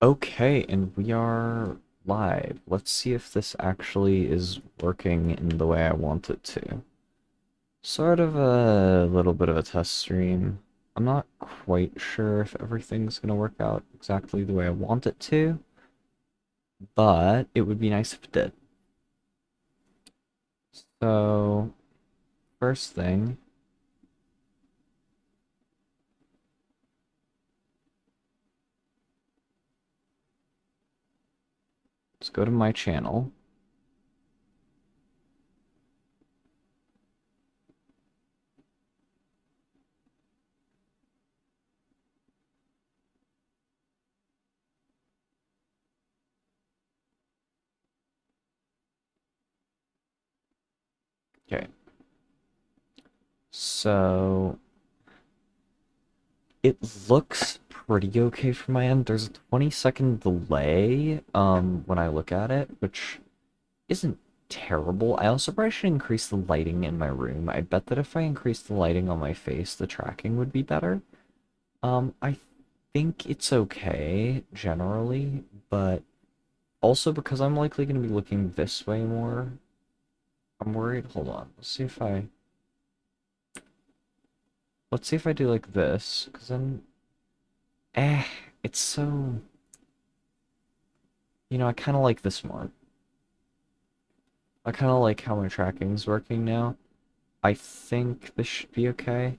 Okay, and we are live. Let's see if this actually is working in the way I want it to. Sort of a little bit of a test stream. I'm not quite sure if everything's gonna work out exactly the way I want it to, but it would be nice if it did. So, first thing, let's go to my channel. Okay, so it looks pretty okay from my end. There's a 20-second delay when I look at it, which isn't terrible. I also probably should increase the lighting in my room. I bet that if I increase the lighting on my face, the tracking would be better. I think it's okay generally, but also because I'm likely going to be looking this way more, I'm worried. Hold on. Let's see if I do like this, because then eh, it's so, I kind of like this more. I kind of like how my tracking's working now. I think this should be okay.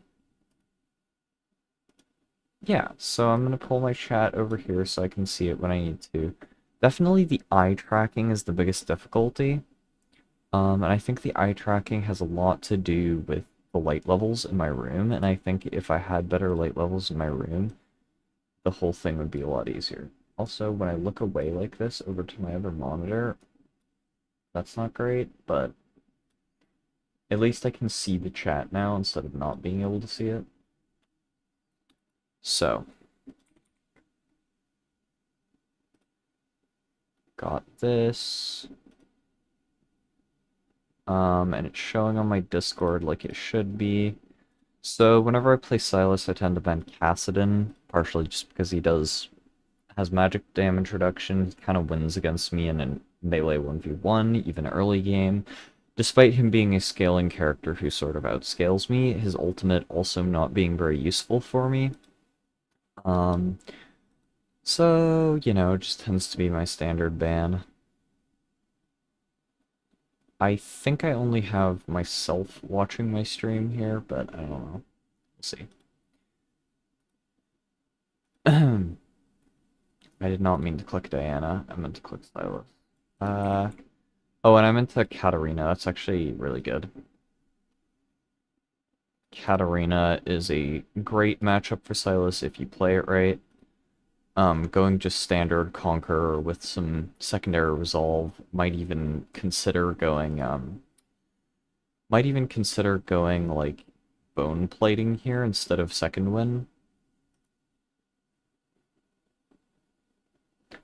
Yeah, so I'm gonna pull my chat over here so I can see it when I need to. Definitely the eye tracking is the biggest difficulty. And I think the eye tracking has a lot to do with the light levels in my room, and I think if I had better light levels in my room, the whole thing would be a lot easier. Also, when I look away like this over to my other monitor, that's not great, but at least I can see the chat now instead of not being able to see it. So, got this. And it's showing on my Discord like it should be. So whenever I play Sylas, I tend to ban Cassidon, partially just because has magic damage reduction. He kind of wins against me in a melee 1v1, even early game. Despite him being a scaling character who sort of outscales me, his ultimate also not being very useful for me. Um, so, it just tends to be my standard ban. I think I only have myself watching my stream here, but I don't know. We'll see. I did not mean to click Diana. I meant to click Sylas. Uh, oh, and I meant to Katarina. That's actually really good. Katarina is a great matchup for Sylas if you play it right. Going just standard Conqueror with some secondary resolve might even consider going like bone plating here instead of second win.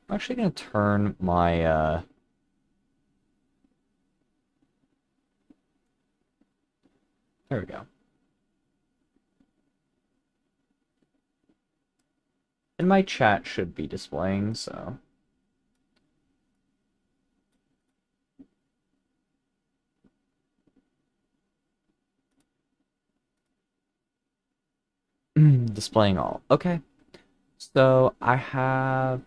I'm actually gonna turn my there we go. And my chat should be displaying, so displaying all. Okay. So I have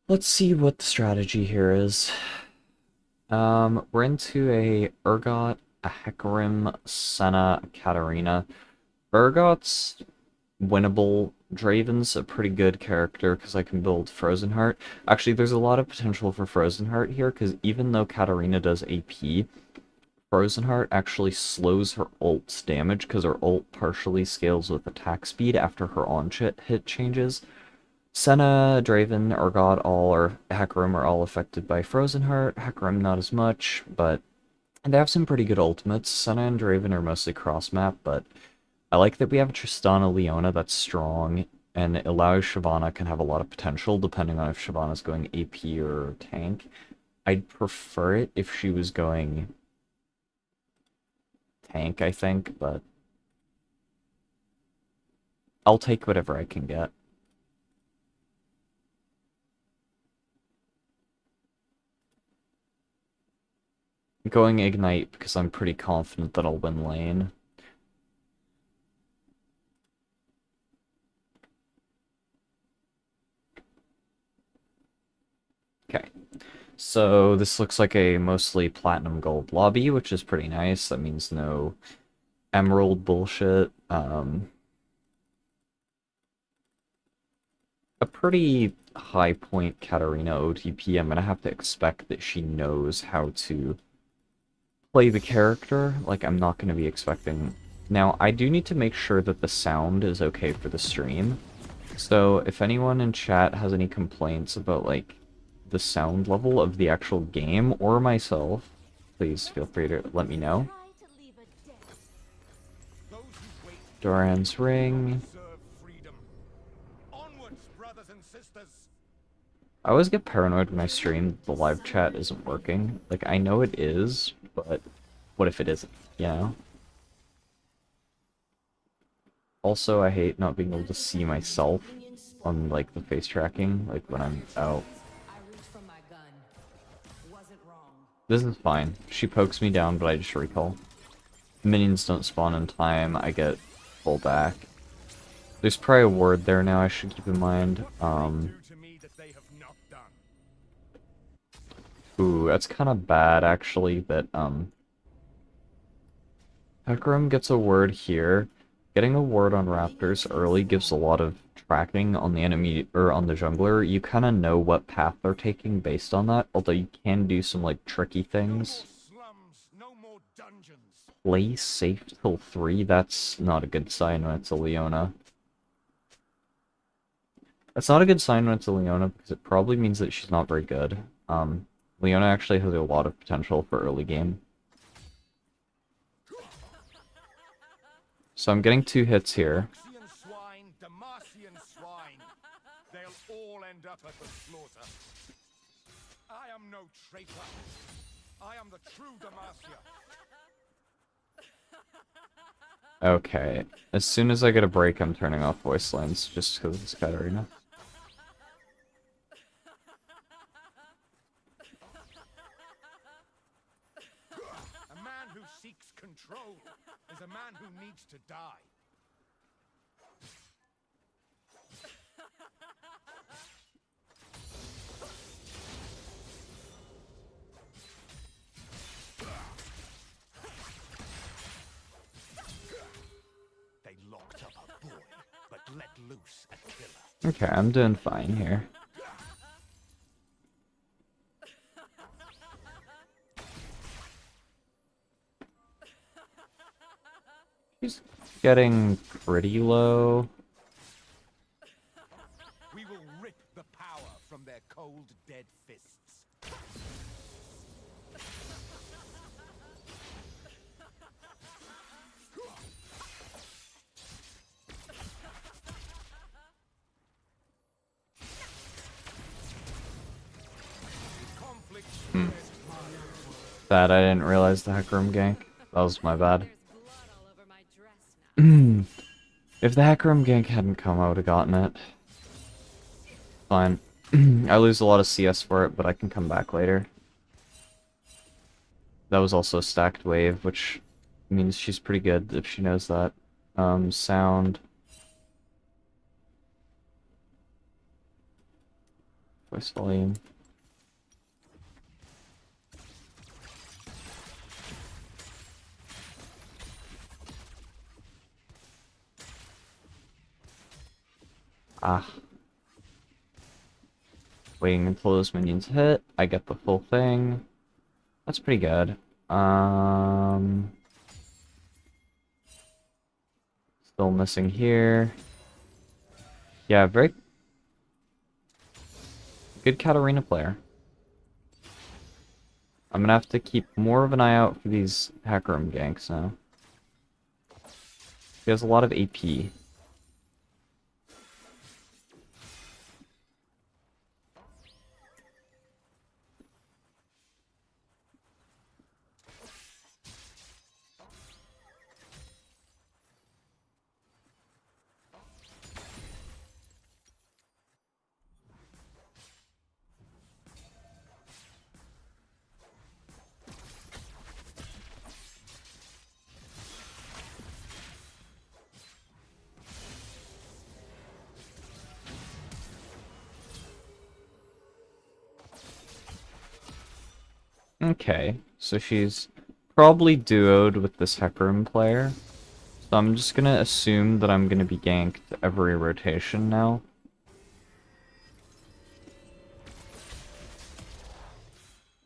let's see what the strategy here is. We're into a Urgot, a Hecarim, Senna, a Katarina. Urgot's winnable. Draven's a pretty good character because I can build Frozen Heart. Actually, there's a lot of potential for Frozen Heart here because even though Katarina does AP, Frozen Heart actually slows her ult's damage because her ult partially scales with attack speed after her hit changes. Senna, Draven, Urgot, Hecarim are all affected by Frozen Heart. Hecarim not as much, but they have some pretty good ultimates. Senna and Draven are mostly cross-map, but I like that we have a Tristana Leona that's strong, and it allows Shyvana can have a lot of potential depending on if Shyvana's going AP or tank. I'd prefer it if she was going tank, I think, but I'll take whatever I can get. Going Ignite because I'm pretty confident that I'll win lane. Okay. So this looks like a mostly platinum gold lobby, which is pretty nice. That means no emerald bullshit. A pretty high point Katarina OTP. I'm gonna have to expect that she knows how to play the character. Like, I'm not gonna be expecting... Now, I do need to make sure that the sound is okay for the stream. So, if anyone in chat has any complaints about, like, the sound level of the actual game, or myself, please feel free to let me know. Doran's ring. I always get paranoid when I stream the live chat isn't working. Like, I know it is, but what if it isn't, you know? Also, I hate not being able to see myself on, like, the face tracking, like, when I'm out. This is fine. She pokes me down, but I just recall. Minions don't spawn in time, I get full back. There's probably a ward there now I should keep in mind. Ooh, that's kind of bad, actually, that, Hecarim gets a word here. Getting a word on Raptors early gives a lot of tracking on the enemy, or on the jungler. You kind of know what path they're taking based on that, although you can do some, like, tricky things. Play safe till 3? That's not a good sign when it's a Leona. That's not a good sign when it's a Leona, because it probably means that she's not very good. Leona actually has a lot of potential for early game. So I'm getting 2 hits here. I am no traitor. I am the true Demacia. Okay. As soon as I get a break, I'm turning off voice lines, just because it's Katarina. A man who seeks control is a man who needs to die. They locked up a boy, but let loose a killer. Okay, I'm doing fine here. He's getting pretty low. We will rip the power from their cold, dead fists. Bad, I didn't realize the Hecarim gank. That was my bad. If the Hecarim gank hadn't come, I would have gotten it. Fine. I lose a lot of CS for it, but I can come back later. That was also a stacked wave, which means she's pretty good if she knows that. Sound. Voice volume. Ah. Waiting until those minions hit. I get the full thing. That's pretty good. Still missing here. Yeah, very good Katarina player. I'm gonna have to keep more of an eye out for these Hecarim ganks now. She has a lot of AP. Okay, so she's probably duoed with this Hecarim player. So I'm just gonna assume that I'm gonna be ganked every rotation now.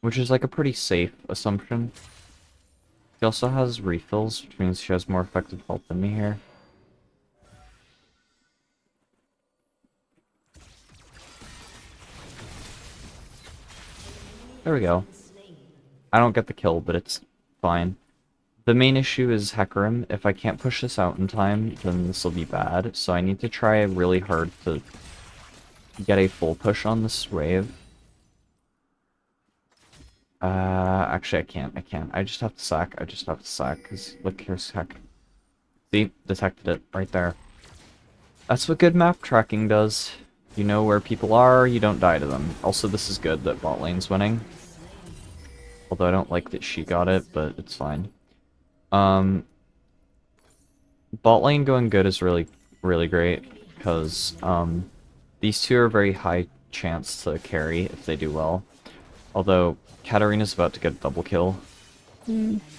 Which is like a pretty safe assumption. She also has refills, which means she has more effective health than me here. There we go. I don't get the kill, but it's fine. The main issue is Hecarim. If I can't push this out in time, then this will be bad. So I need to try really hard to get a full push on this wave. Actually I can't. I just have to sack. Because look, here's Heck. See? Detected it right there. That's what good map tracking does. You know where people are, you don't die to them. Also, this is good that bot lane's winning. Although I don't like that she got it, but it's fine. Bot lane going good is really, really great, because, these two are very high chance to carry if they do well. Although, Katarina's about to get a double kill.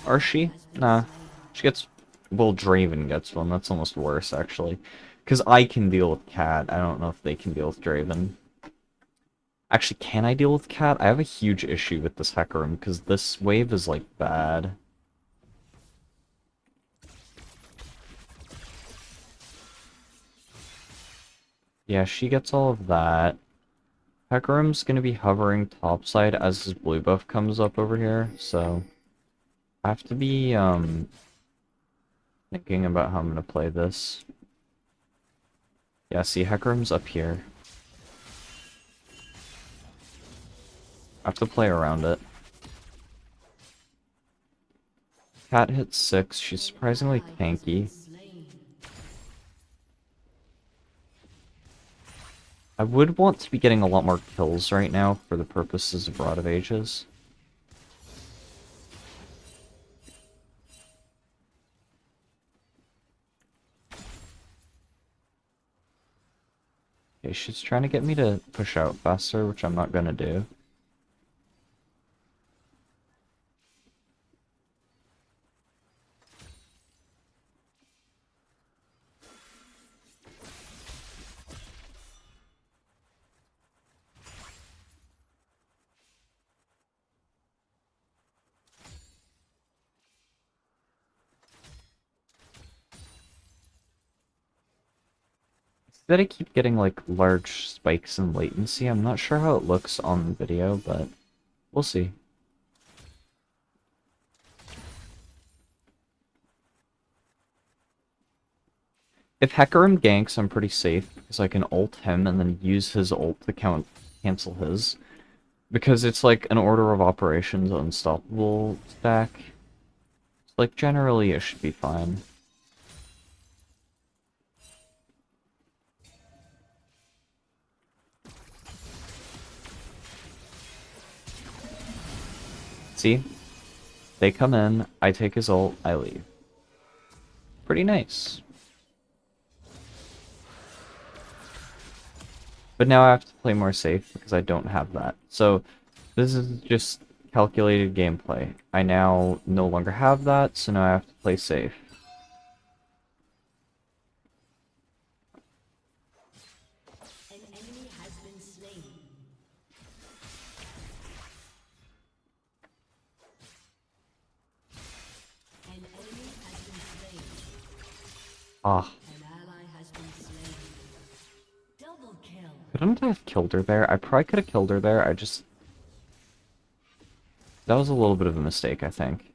Or she? Nah. She gets... Well, Draven gets one. That's almost worse, actually. Because I can deal with Cat. I don't know if they can deal with Draven. Actually, can I deal with Cat? I have a huge issue with this Hecarim, because this wave is, like, bad. Yeah, she gets all of that. Hecarim's gonna be hovering topside as his blue buff comes up over here, so... I have to be, thinking about how I'm gonna play this. Yeah, see, Hecarim's up here. I have to play around it. Cat hits 6, she's surprisingly tanky. I would want to be getting a lot more kills right now for the purposes of Rod of Ages. Okay, she's trying to get me to push out faster, which I'm not gonna do. That I keep getting like large spikes in latency. I'm not sure how it looks on video, but we'll see. If Hecarim ganks, I'm pretty safe because I can ult him and then use his ult to cancel his. Because it's like an order of operations unstoppable stack. Like generally it should be fine. See? They come in, I take his ult, I leave. Pretty nice. But now I have to play more safe because I don't have that. So this is just calculated gameplay. I now no longer have that, so now I have to play safe. An enemy has been slain. An enemy has been slain. Ah, An ally has been slain. Double kill. couldn't I have killed her there? I probably could have killed her there, that was a little bit of a mistake, I think.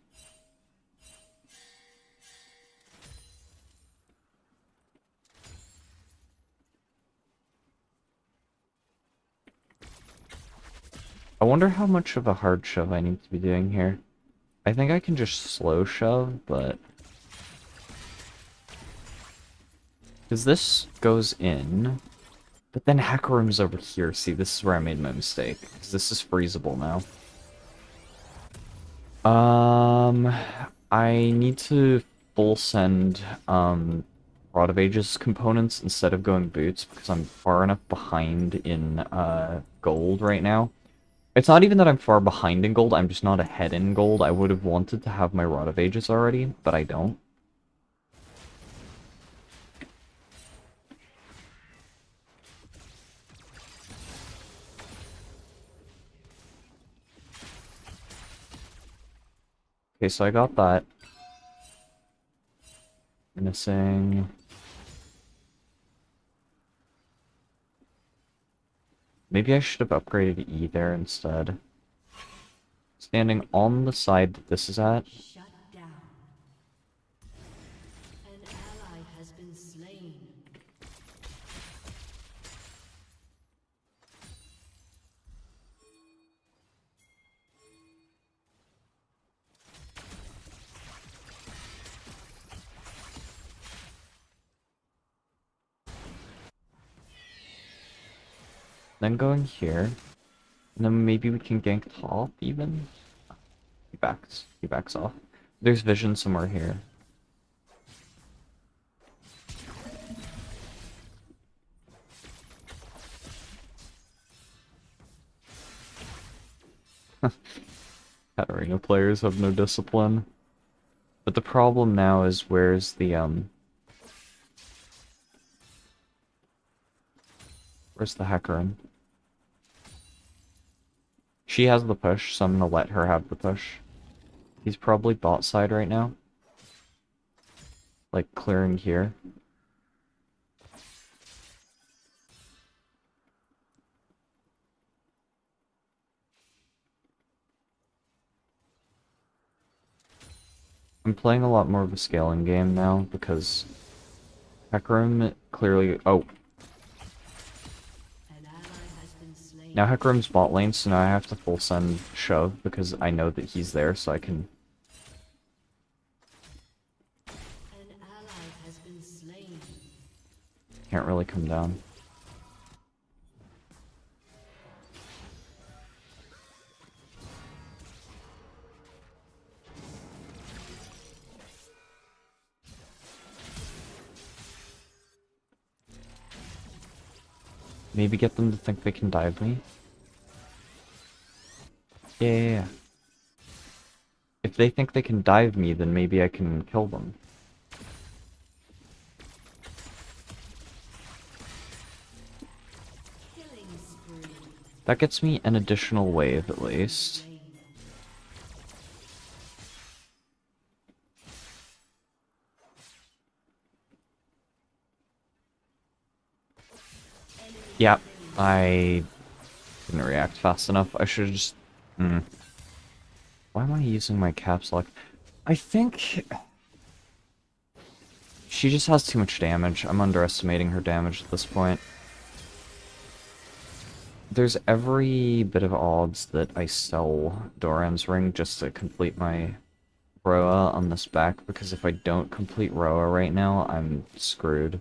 I wonder how much of a hard shove I need to be doing here. I think I can just slow shove, but... Because this goes in, but then Hecarim's over here. See, this is where I made my mistake, because this is freezable now. I need to full send, Rod of Ages components instead of going boots, because I'm far enough behind in, gold right now, It's not even that I'm far behind in gold, I'm just not ahead in gold. I would have wanted to have my Rod of Ages already, but I don't. Okay, so I got that. Missing... Maybe I should have upgraded E there instead. Standing on the side that this is at. Shut down. An ally has been slain. Then going here. And then maybe we can gank top even? He backs off. There's vision somewhere here. Katarina players have no discipline. But the problem now is where's the where's the Hecarim? She has the push, so I'm gonna let her have the push. He's probably bot side right now. Like clearing here. I'm playing a lot more of a scaling game now because Hecarim clearly... Oh, An ally has been slain. now Hecarim's bot lane, so now I have to full send shove because I know that he's there, so I can... An ally has been slain. Can't really come down. Maybe get them to think they can dive me. Yeah. If they think they can dive me, then maybe I can kill them. Killing spree. That gets me an additional wave at least. Slain. Yep, I didn't react fast enough. I should have just... Why am I using my caps lock? I think... She just has too much damage. I'm underestimating her damage at this point. There's every bit of odds that I sell Doran's Ring just to complete my Roa on this back, because if I don't complete Roa right now, I'm screwed.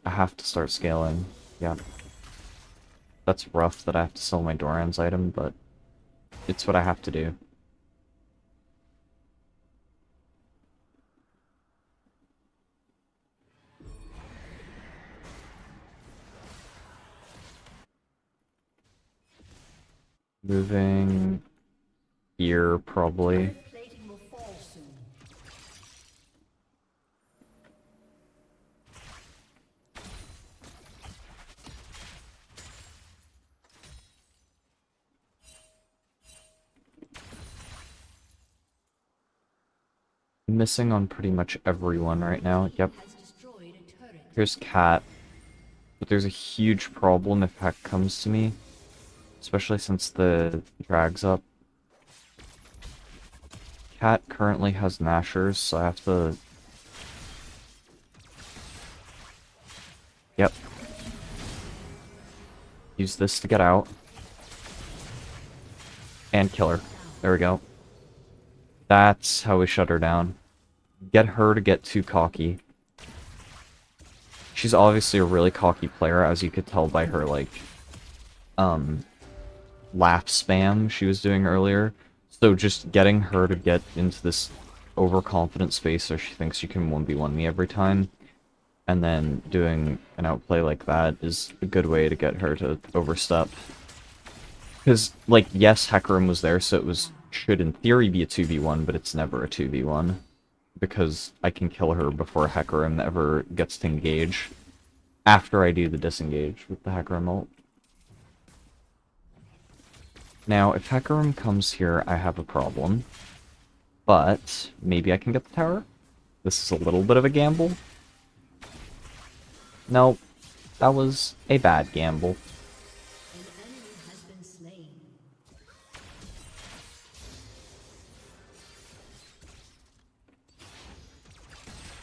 I have to start scaling. Yeah. That's rough that I have to sell my Doran's item, but it's what I have to do. Moving here, probably. Plating will fall soon. Missing on pretty much everyone right now. Yep. Has destroyed a turret. Here's Cat. But there's a huge problem if Heck comes to me. Especially since the drag's up. Cat currently has Nashers, so I have to... Yep. Use this to get out. And kill her. There we go. That's how we shut her down. Get her to get too cocky. She's obviously a really cocky player, as you could tell by her, like, laugh spam she was doing earlier. So just getting her to get into this overconfident space so she thinks she can 1v1 me every time, and then doing an outplay like that is a good way to get her to overstep. Because, like, yes, Hecarim was there, so should in theory be a 2v1, but it's never a 2v1. Because I can kill her before Hecarim ever gets to engage. After I do the disengage with the Hecarim ult. Now, if Hecarim comes here, I have a problem. But maybe I can get the tower? This is a little bit of a gamble. Nope. That was a bad gamble. An enemy has been slain.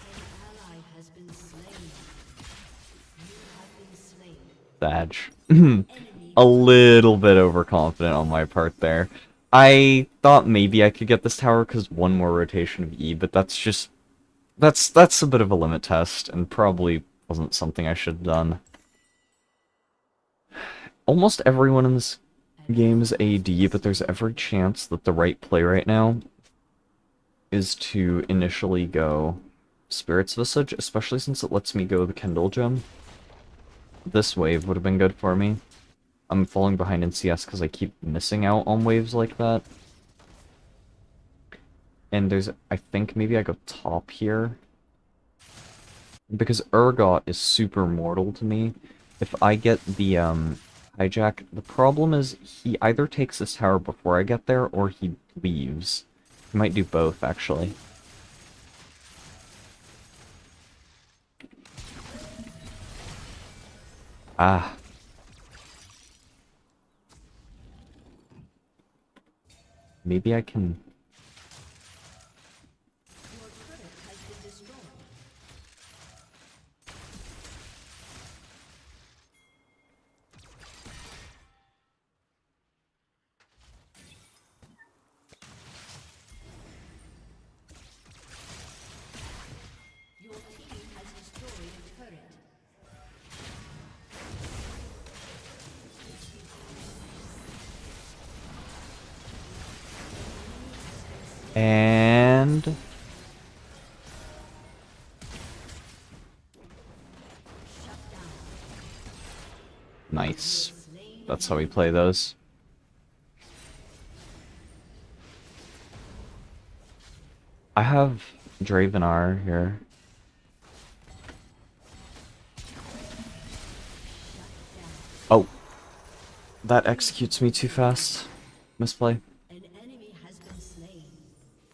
An ally has been slain. You have been slain. Badge. Enemy A little bit overconfident on my part there. I thought maybe I could get this tower because one more rotation of E, but that's just... That's a bit of a limit test, and probably wasn't something I should have done. Almost everyone in this game is AD, but there's every chance that the right play right now is to initially go Spirit's Visage, especially since it lets me go the Kindle Gem. This wave would have been good for me. I'm falling behind in CS because I keep missing out on waves like that. And there's, I think maybe I go top here. Because Urgot is super mortal to me. If I get the hijack, the problem is he either takes this tower before I get there or he leaves. He might do both, actually. Ah. Maybe I can... Your turret has been destroyed. Your team has destroyed a turret. And... Nice. That's how we play those. I have Dravenar here. Oh. That executes me too fast. Misplay. An enemy has been slain.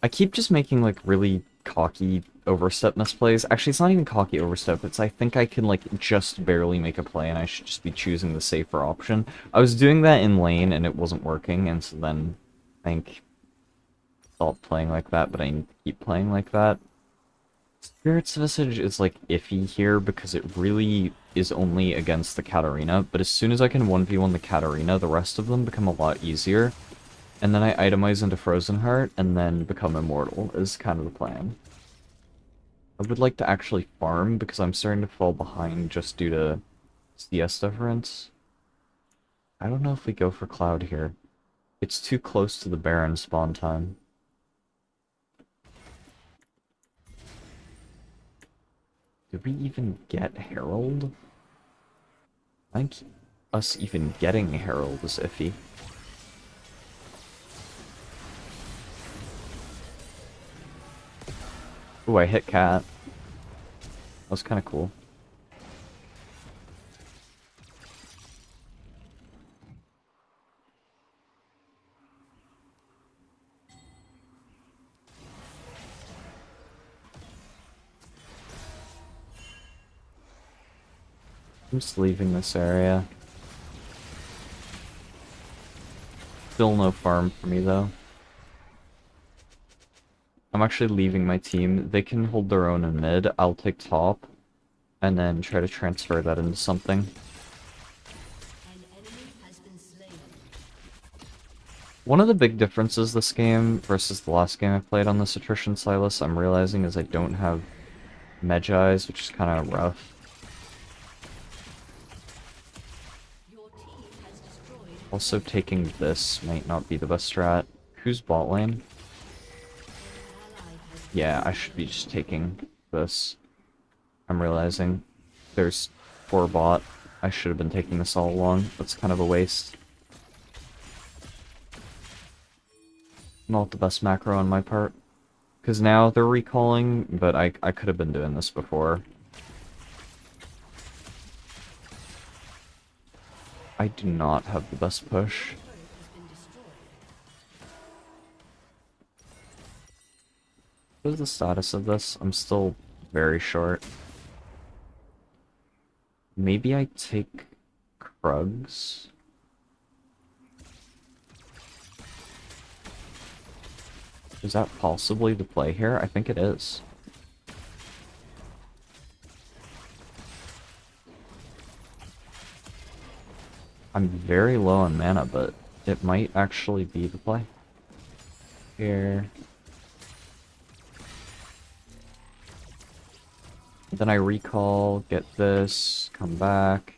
I keep just making, like, really cocky overstep misplays. Actually, it's not even cocky overstep, it's I think I can, like, just barely make a play and I should just be choosing the safer option. I was doing that in lane and it wasn't working, and so then I think stopped playing like that, but I need to keep playing like that. Spirit's Visage is, like, iffy here because it really is only against the Katarina, but as soon as I can 1v1 the Katarina, the rest of them become a lot easier. And then I itemize into Frozen Heart, and then become immortal, is kind of the plan. I would like to actually farm, because I'm starting to fall behind just due to CS difference. I don't know if we go for Cloud here. It's too close to the Baron spawn time. Did we even get Herald? I think us even getting Herald is iffy. Ooh, I hit Cat. That was kind of cool. I'm just leaving this area. Still no farm for me, though. I'm actually leaving my team. They can hold their own in mid. I'll take top, and then try to transfer that into something. An enemy has been slain. One of the big differences this game versus the last game I played on this attrition Sylas, I'm realizing, is I don't have Medjais, which is kind of rough. Your team has destroyed. Also, taking this might not be the best strat. Who's bot lane? An ally has been Yeah, I should be just taking this. I'm realizing there's 4 bot. I should have been taking this all along. That's kind of a waste. Not the best macro on my part. Because now they're recalling, but I could have been doing this before. I do not have the best push. What is the status of this? I'm still very short. Maybe I take Krugs? Is that possibly the play here? I think it is. I'm very low on mana, but it might actually be the play. Here. Then I recall, get this, come back.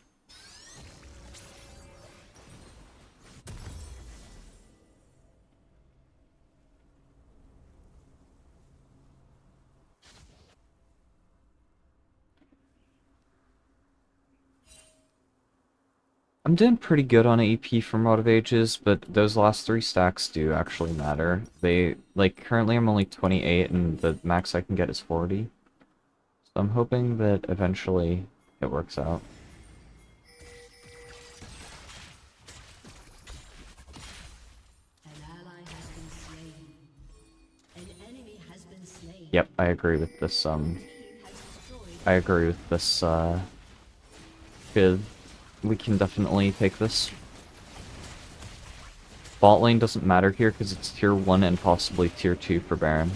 I'm doing pretty good on AP from Rod of Ages, but those last 3 stacks do actually matter. Currently I'm only 28 and the max I can get is 40. So I'm hoping that eventually it works out. An ally has been slain. An enemy has been slain. Yep, I agree with this, Team has destroyed. I agree with this, bid. We can definitely take this. Bot lane doesn't matter here because it's tier 1 and possibly tier 2 for Baron.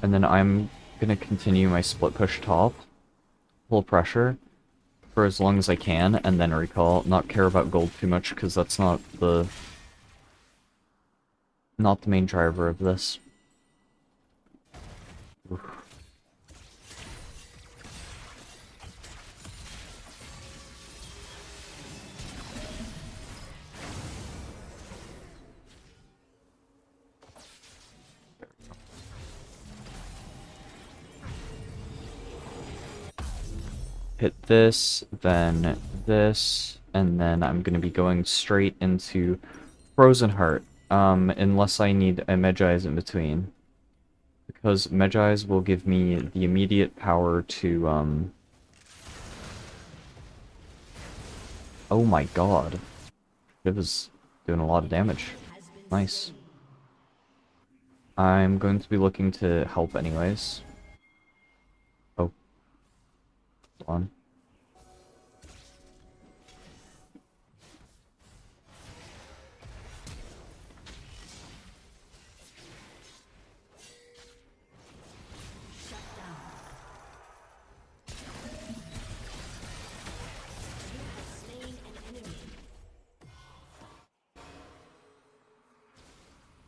And then I'm gonna continue my split push top, pull pressure for as long as I can, and then recall. Not care about gold too much because that's not the main driver of this. Oof. Hit this, then this, and then I'm gonna be going straight into Frozen Heart, unless I need a Medjai's in between. Because Medjai's will give me the immediate power to, oh my god. It was doing a lot of damage. Nice. I'm going to be looking to help anyways. Oh. Hold on.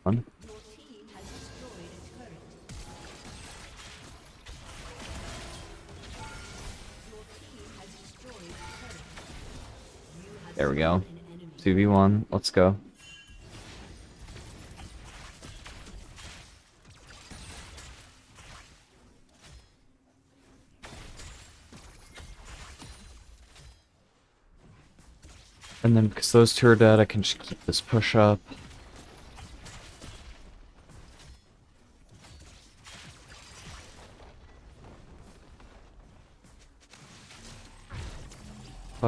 One. There we go. 2v1, let's go. And then because those two are dead, I can just keep this push up.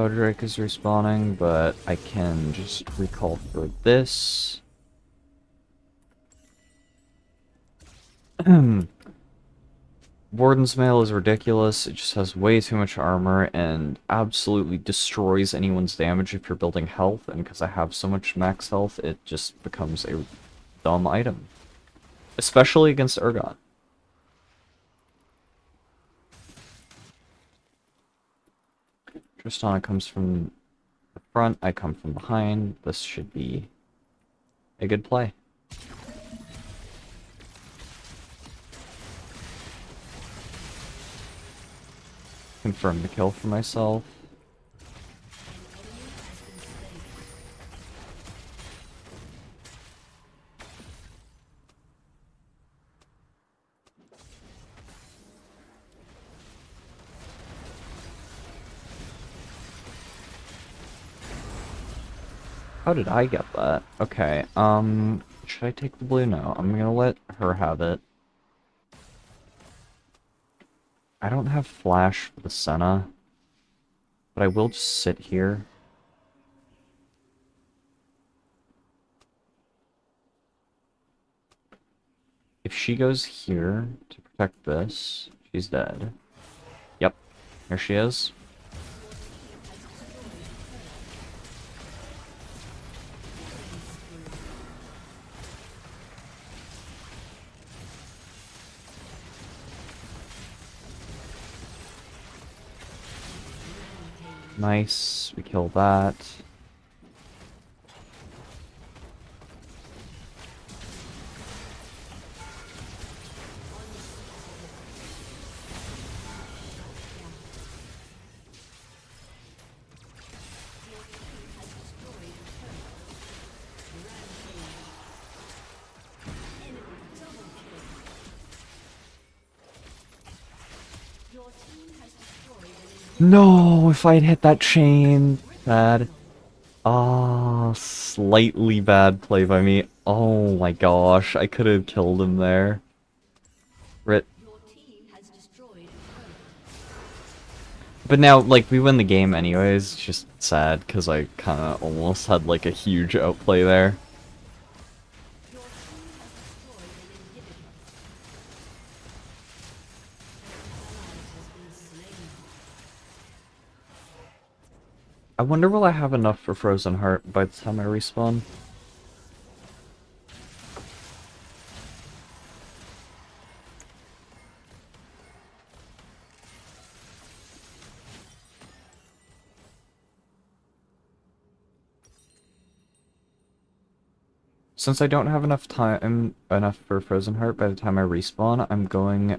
Drake is respawning, but I can just recall for this. Warden's Mail is ridiculous. It just has way too much armor and absolutely destroys anyone's damage if you're building health, and because I have so much max health, it just becomes a dumb item. Especially against Urgot. Tristana comes from the front, I come from behind. This should be a good play. Confirm the kill for myself. How did I get that? Okay, should I take the blue? No, I'm gonna let her have it. I don't have flash for the Senna, but I will just sit here. If she goes here to protect this, she's dead. Yep, here she is. Nice, we kill that. No, if I'd hit that chain. Bad. Ah, slightly bad play by me. Oh my gosh, I could have killed him there. Rit. But now, like, we win the game anyways. It's just sad, because I kind of almost had, like, a huge outplay there. I wonder will I have enough for Frozen Heart by the time I respawn? Since I don't have enough for Frozen Heart by the time I respawn, I'm going,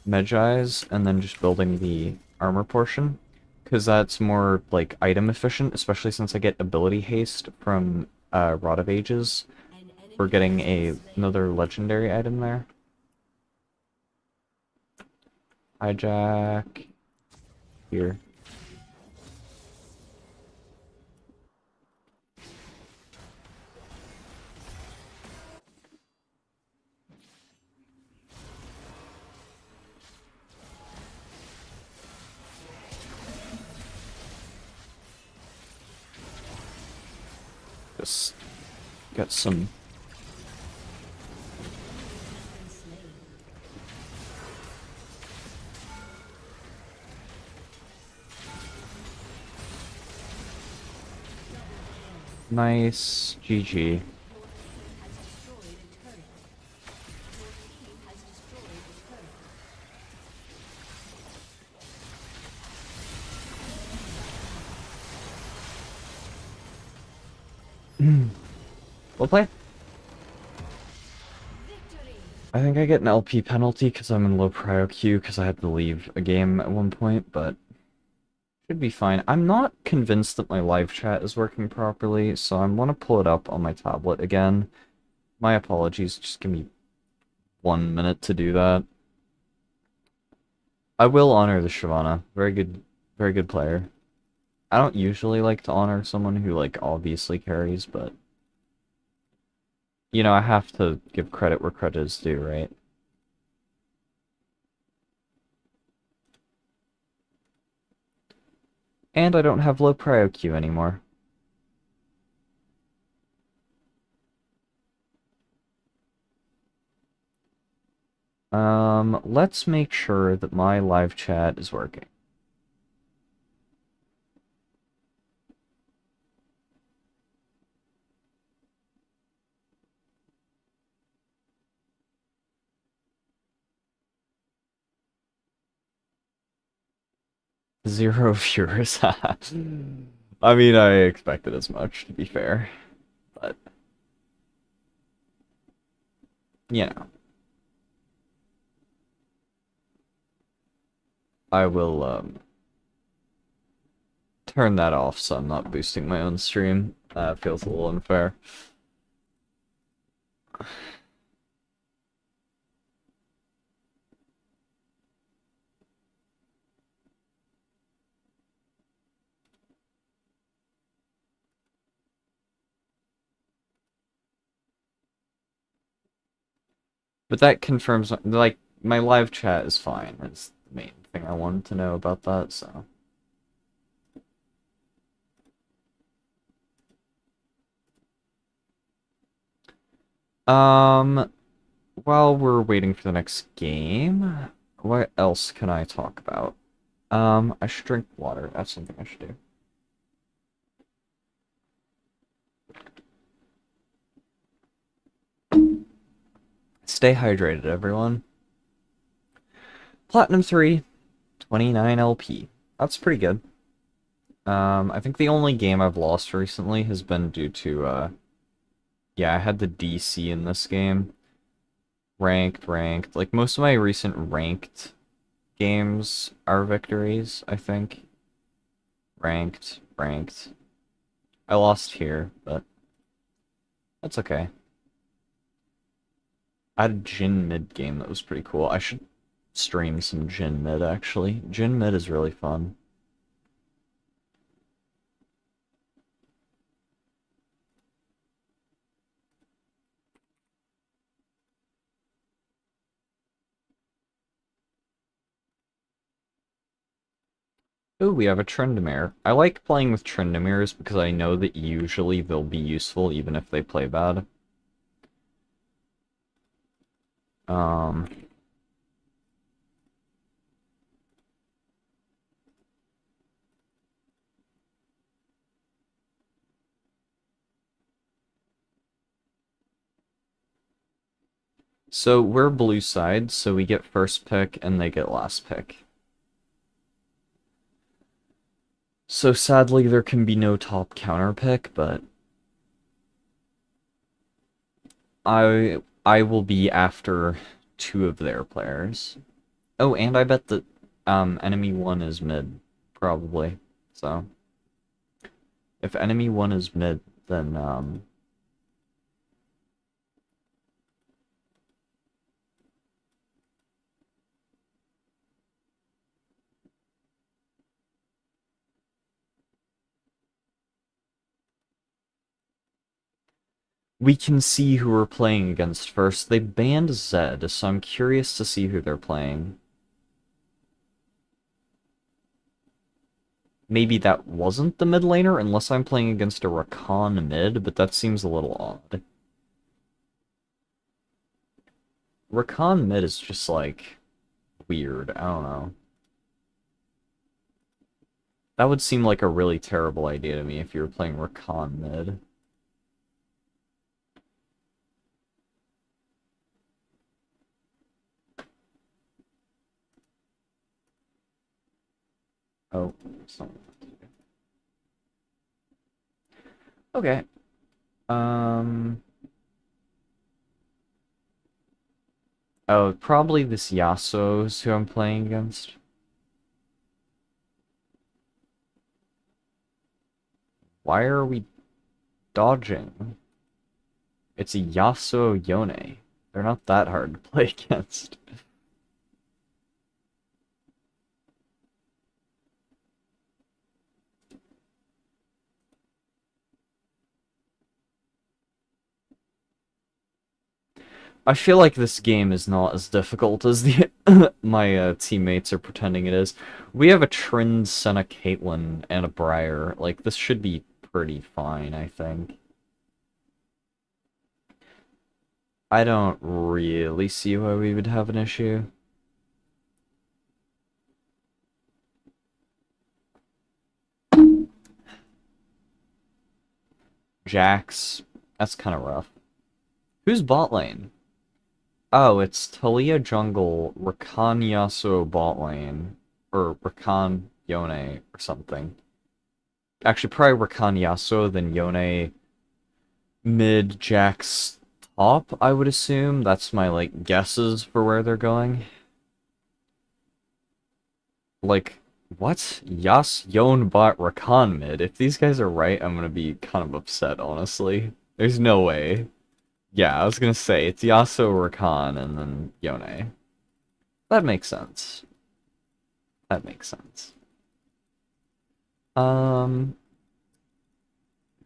Medjai's and then just building the armor portion. Because that's more, like, item efficient, especially since I get ability haste from, Rod of Ages. We're getting another legendary item there. Hijack. Here. Just get some... Nice. GG. Well played. I think I get an LP penalty because I'm in low prio queue because I had to leave a game at one point, but should be fine. I'm not convinced that my live chat is working properly, so I want to pull it up on my tablet again. My apologies, just give me 1 minute to do that. I will honor the Shyvana. Very good player. I don't usually like to honor someone who, like, obviously carries, but... You know, I have to give credit where credit is due, right? And I don't have low prio queue anymore. Let's make sure that my live chat is working. Zero viewers. I mean, I expected as much, to be fair. But, you know. I will, turn that off so I'm not boosting my own stream. Feels a little unfair. But that confirms, like, my live chat is fine. That's the main thing I wanted to know about that, so. Um, while we're waiting for the next game, what else can I talk about? I should drink water. That's something I should do. Stay hydrated, everyone. Platinum 3, 29 LP. That's pretty good. I think the only game I've lost recently has been due to, yeah, I had the DC in this game. Ranked. Like, most of my recent ranked games are victories, I think. Ranked. I lost here, but that's okay. I had a Jin mid game that was pretty cool. I should stream some Jin mid, actually. Jin mid is really fun. Ooh, we have a Tryndamere. I like playing with Tryndameres because I know that usually they'll be useful even if they play bad. Um, so we're blue side, so we get first pick and they get last pick. So sadly there can be no top counter pick, but I will be after two of their players. Oh, and I bet that enemy one is mid, probably. So if enemy one is mid, then we can see who we're playing against first. They banned Zed, so I'm curious to see who they're playing. Maybe that wasn't the mid laner, unless I'm playing against a Rakan mid, but that seems a little odd. Rakan mid is just, like, weird. I don't know. That would seem like a really terrible idea to me if you were playing Rakan mid. Oh, it's not. Okay. Um. Oh, probably this Yasuo's who I'm playing against. Why are we dodging? It's a Yasuo Yone. They're not that hard to play against. I feel like this game is not as difficult as the my teammates are pretending it is. We have a Trin, Senna, Caitlyn, and a Briar. Like, this should be pretty fine, I think. I don't really see why we would have an issue. Jax, that's kind of rough. Who's bot lane? Oh, it's Talia jungle, Rakan Yasuo bot lane, or Rakan Yone or something. Actually, probably Rakan Yasuo, then Yone mid, Jax top, I would assume. That's my, like, guesses for where they're going. Like, what? Yon bot Rakan mid. If these guys are right, I'm gonna be kind of upset, honestly. There's no way. Yeah, I was gonna say, it's Yasuo, Rakan, and then Yone. That makes sense. That makes sense. Um,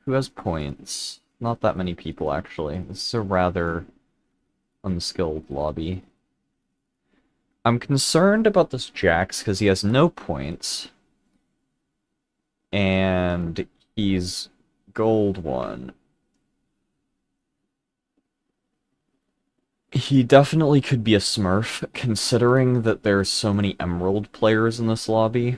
who has points? Not that many people, actually. This is a rather unskilled lobby. I'm concerned about this Jax because he has no points. And he's gold 1. He definitely could be a smurf, considering that there's so many emerald players in this lobby.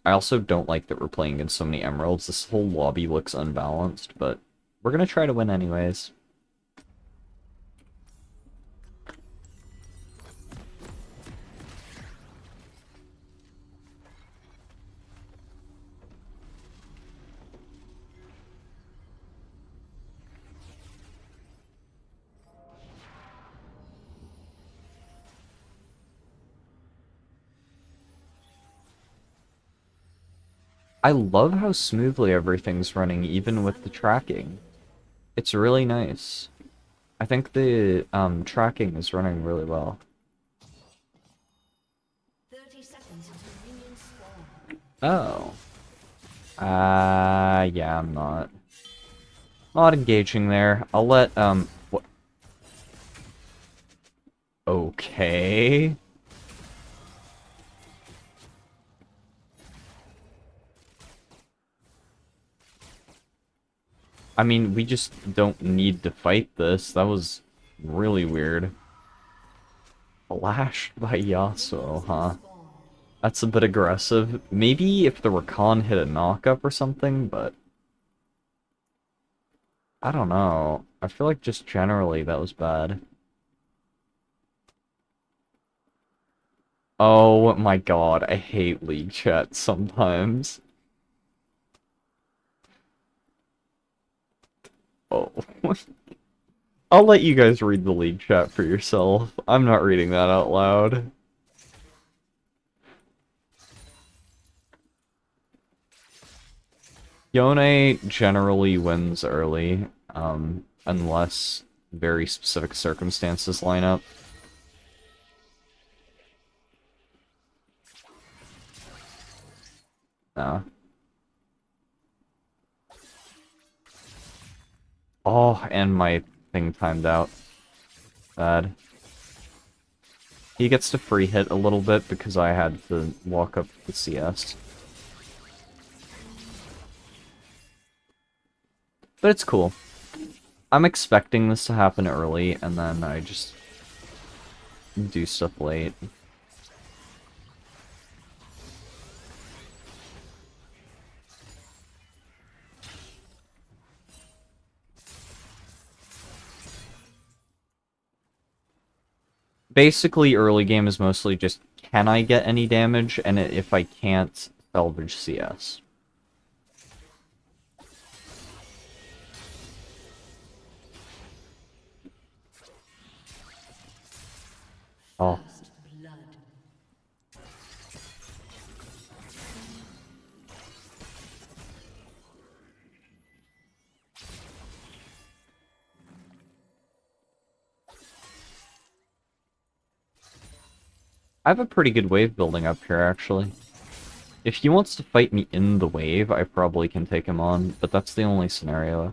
I also don't like that we're playing against so many emeralds. This whole lobby looks unbalanced, but we're gonna try to win anyways. I love how smoothly everything's running, even with the tracking. It's really nice. I think the tracking is running really well. 30 seconds until minions spawn. Oh. Yeah, I'm not engaging there. I'll let, what? Okay. I mean, we just don't need to fight this. That was really weird. Flashed by Yasuo, huh? That's a bit aggressive. Maybe if the Rakan hit a knockup or something, but... I don't know. I feel like just generally that was bad. Oh my god, I hate League chat sometimes. Oh. I'll let you guys read the League chat for yourself. I'm not reading that out loud. Yone generally wins early, unless very specific circumstances line up. Nah. Oh, and my thing timed out. Bad. He gets to free hit a little bit because I had to walk up the CS. But it's cool. I'm expecting this to happen early, and then I just do stuff late. Basically, early game is mostly just, can I get any damage? And if I can't, salvage CS. Oh. First blood. I have a pretty good wave building up here, actually. If he wants to fight me in the wave, I probably can take him on, but that's the only scenario.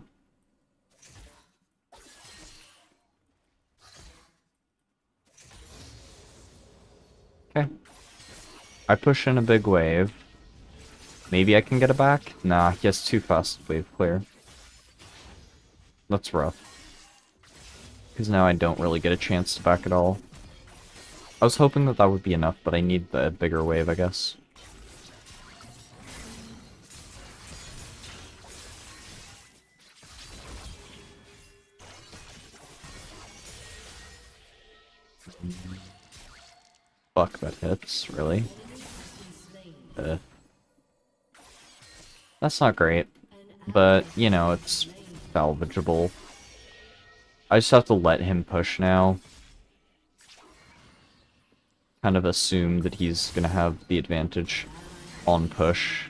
Okay. I push in a big wave. Maybe I can get it back? Nah, he has too fast wave clear. That's rough. Because now I don't really get a chance to back at all. I was hoping that that would be enough, but I need the bigger wave, I guess. Fuck, that hits, really? That's not great, but, you know, it's salvageable. I just have to let him push now. Kind of assume that he's gonna have the advantage on push.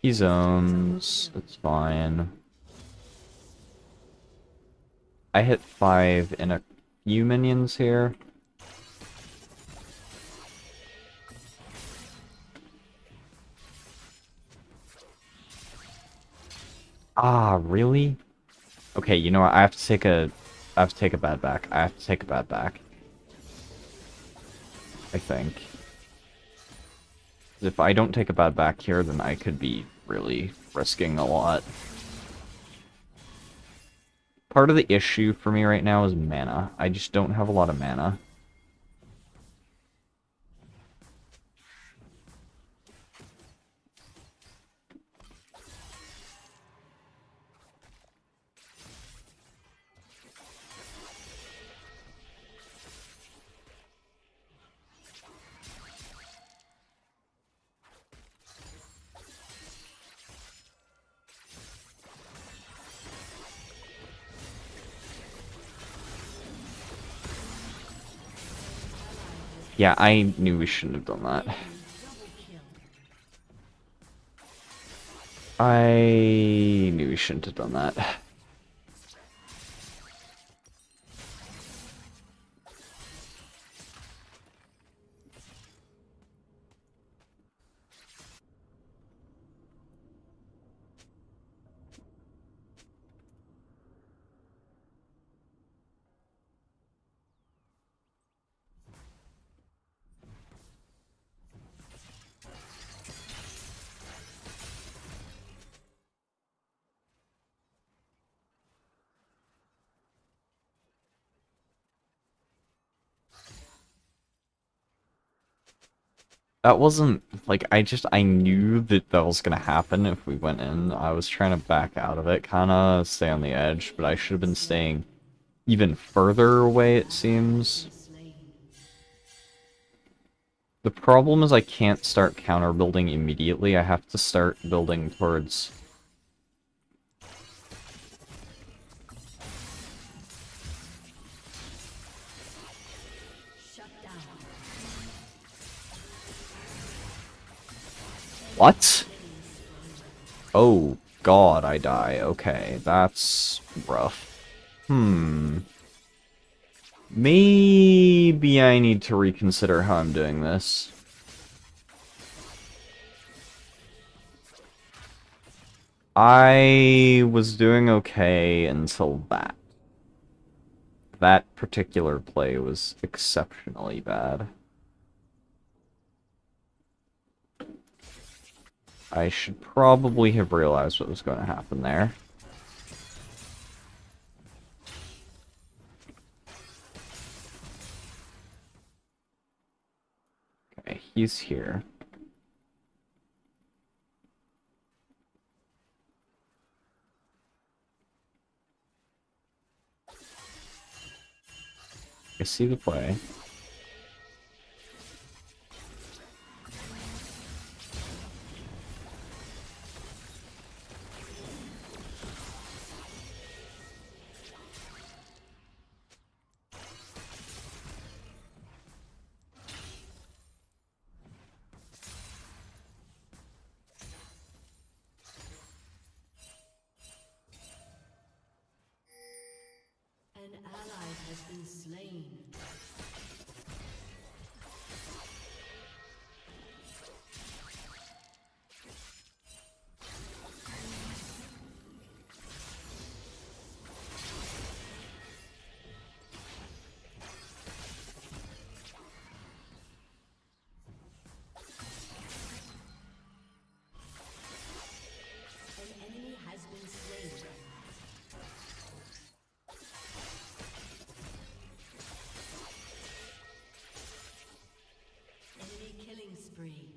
He zones, it's fine. I hit 5 in a few minions here. Ah, really? Okay, you know what? I have to take a bad back. I have to take a bad back. I think. If I don't take a bad back here, then I could be really risking a lot. Part of the issue for me right now is mana. I just don't have a lot of mana. Yeah, I knew we shouldn't have done that. I knew we shouldn't have done that. That wasn't, like, I knew that that was gonna happen if we went in. I was trying to back out of it, kinda stay on the edge, but I should have been staying even further away, it seems. The problem is I can't start counter building immediately. I have to start building towards... What? Oh, God, I die. Okay, that's rough. Maybe I need to reconsider how I'm doing this. I was doing okay until that. That particular play was exceptionally bad. I should probably have realized what was going to happen there. Okay, he's here. I see the play. An ally has been slain. An enemy has been slain. Enemy killing spree.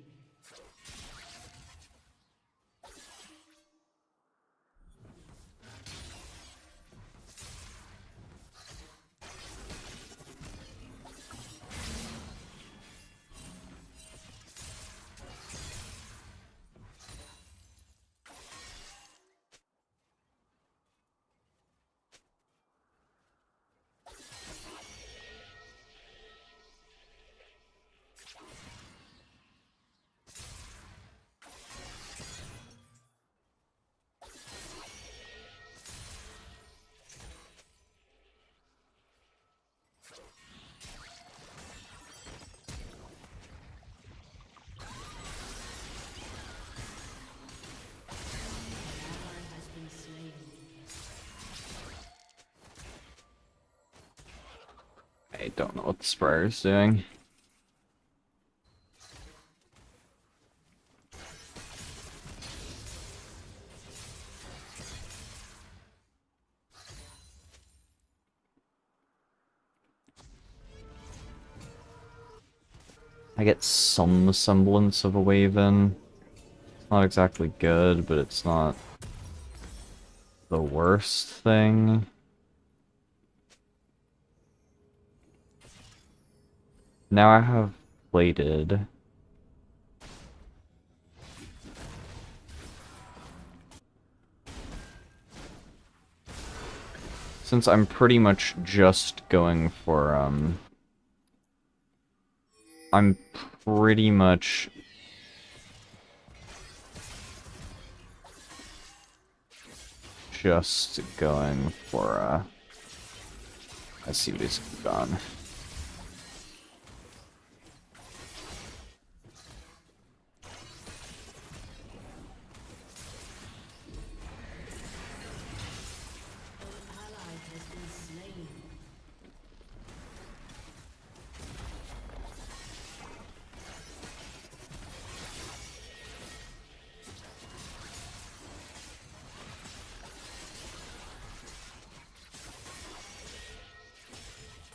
I don't know what the Spryer's doing. I get some semblance of a wave in. It's not exactly good, but it's not the worst thing. Now I have plated. Since I'm pretty much just going for, I'm pretty much just going for, let's see what he's gone. Ally has been slain.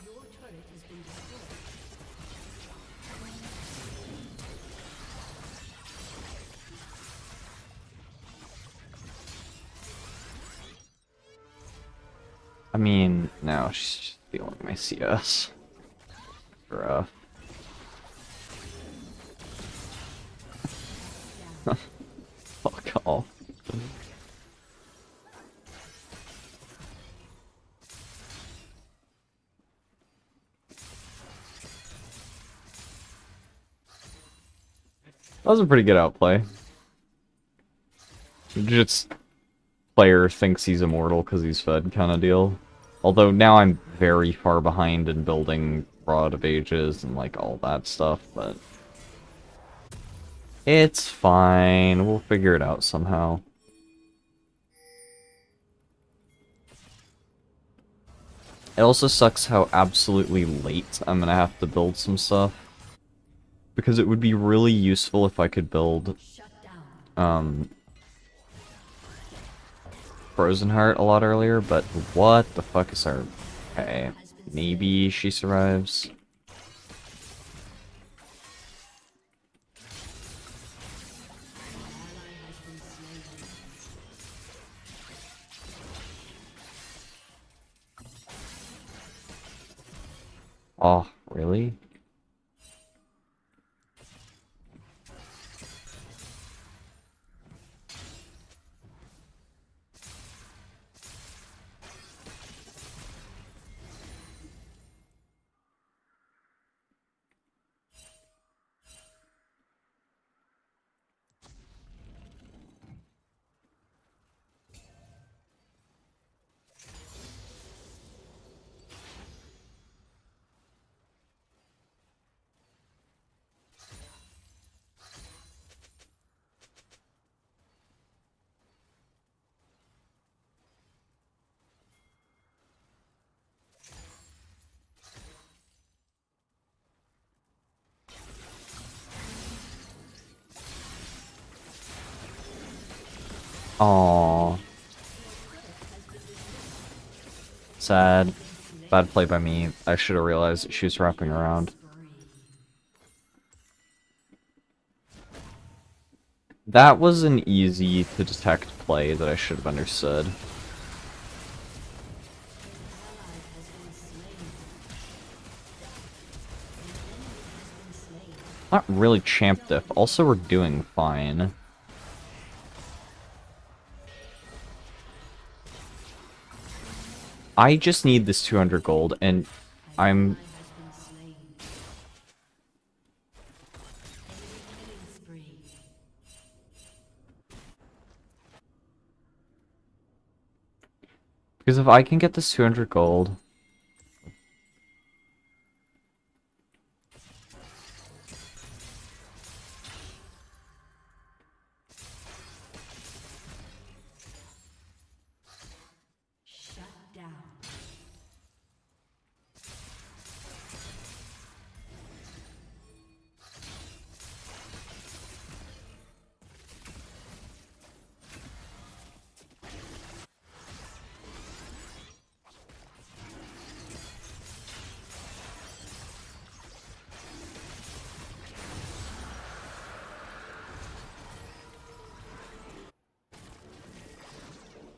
Your turret has been destroyed. I mean, no, she's just stealing my CS. Rough. Fuck off. That was a pretty good outplay. Just player thinks he's immortal because he's fed kind of deal. Although now I'm very far behind in building Rod of Ages and like all that stuff, but it's fine. We'll figure it out somehow. It also sucks how absolutely late I'm gonna have to build some stuff. Because it would be really useful if I could build Shut down. Frozen Heart a lot earlier, but what the fuck is her... Okay, maybe she survives. Ally has been slain. Oh, really? Aww. Sad. Bad play by me. I should have realized that she was wrapping around. That was an easy to detect play that I should have understood. Not really champ diff. Also, we're doing fine. I just need this 200 gold, and I'm... Because if I can get this 200 gold...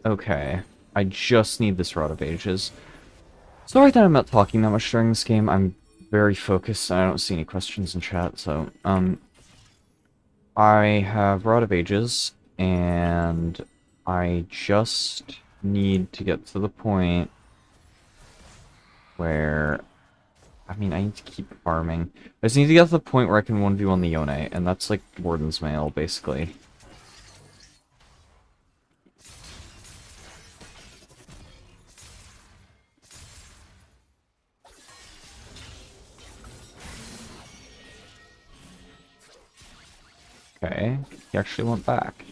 Okay. I just need this Rod of Ages. Sorry that I'm not talking that much during this game. I'm very focused and I don't see any questions in chat, so, I have Rod of Ages, and I just need to get to the point where... I mean, I need to keep farming. I just need to get to the point where I can 1v1 the Yone, and that's like Warden's Mail, basically. Okay, he actually went back.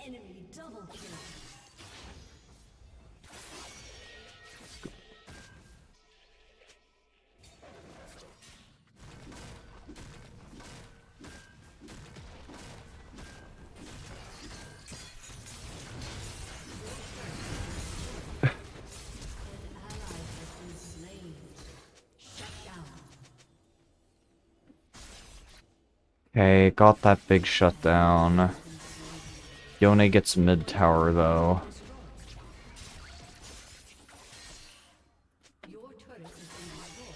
Enemy double kill. Okay, got that big shutdown. Yone gets mid tower, though. Your turret has been destroyed.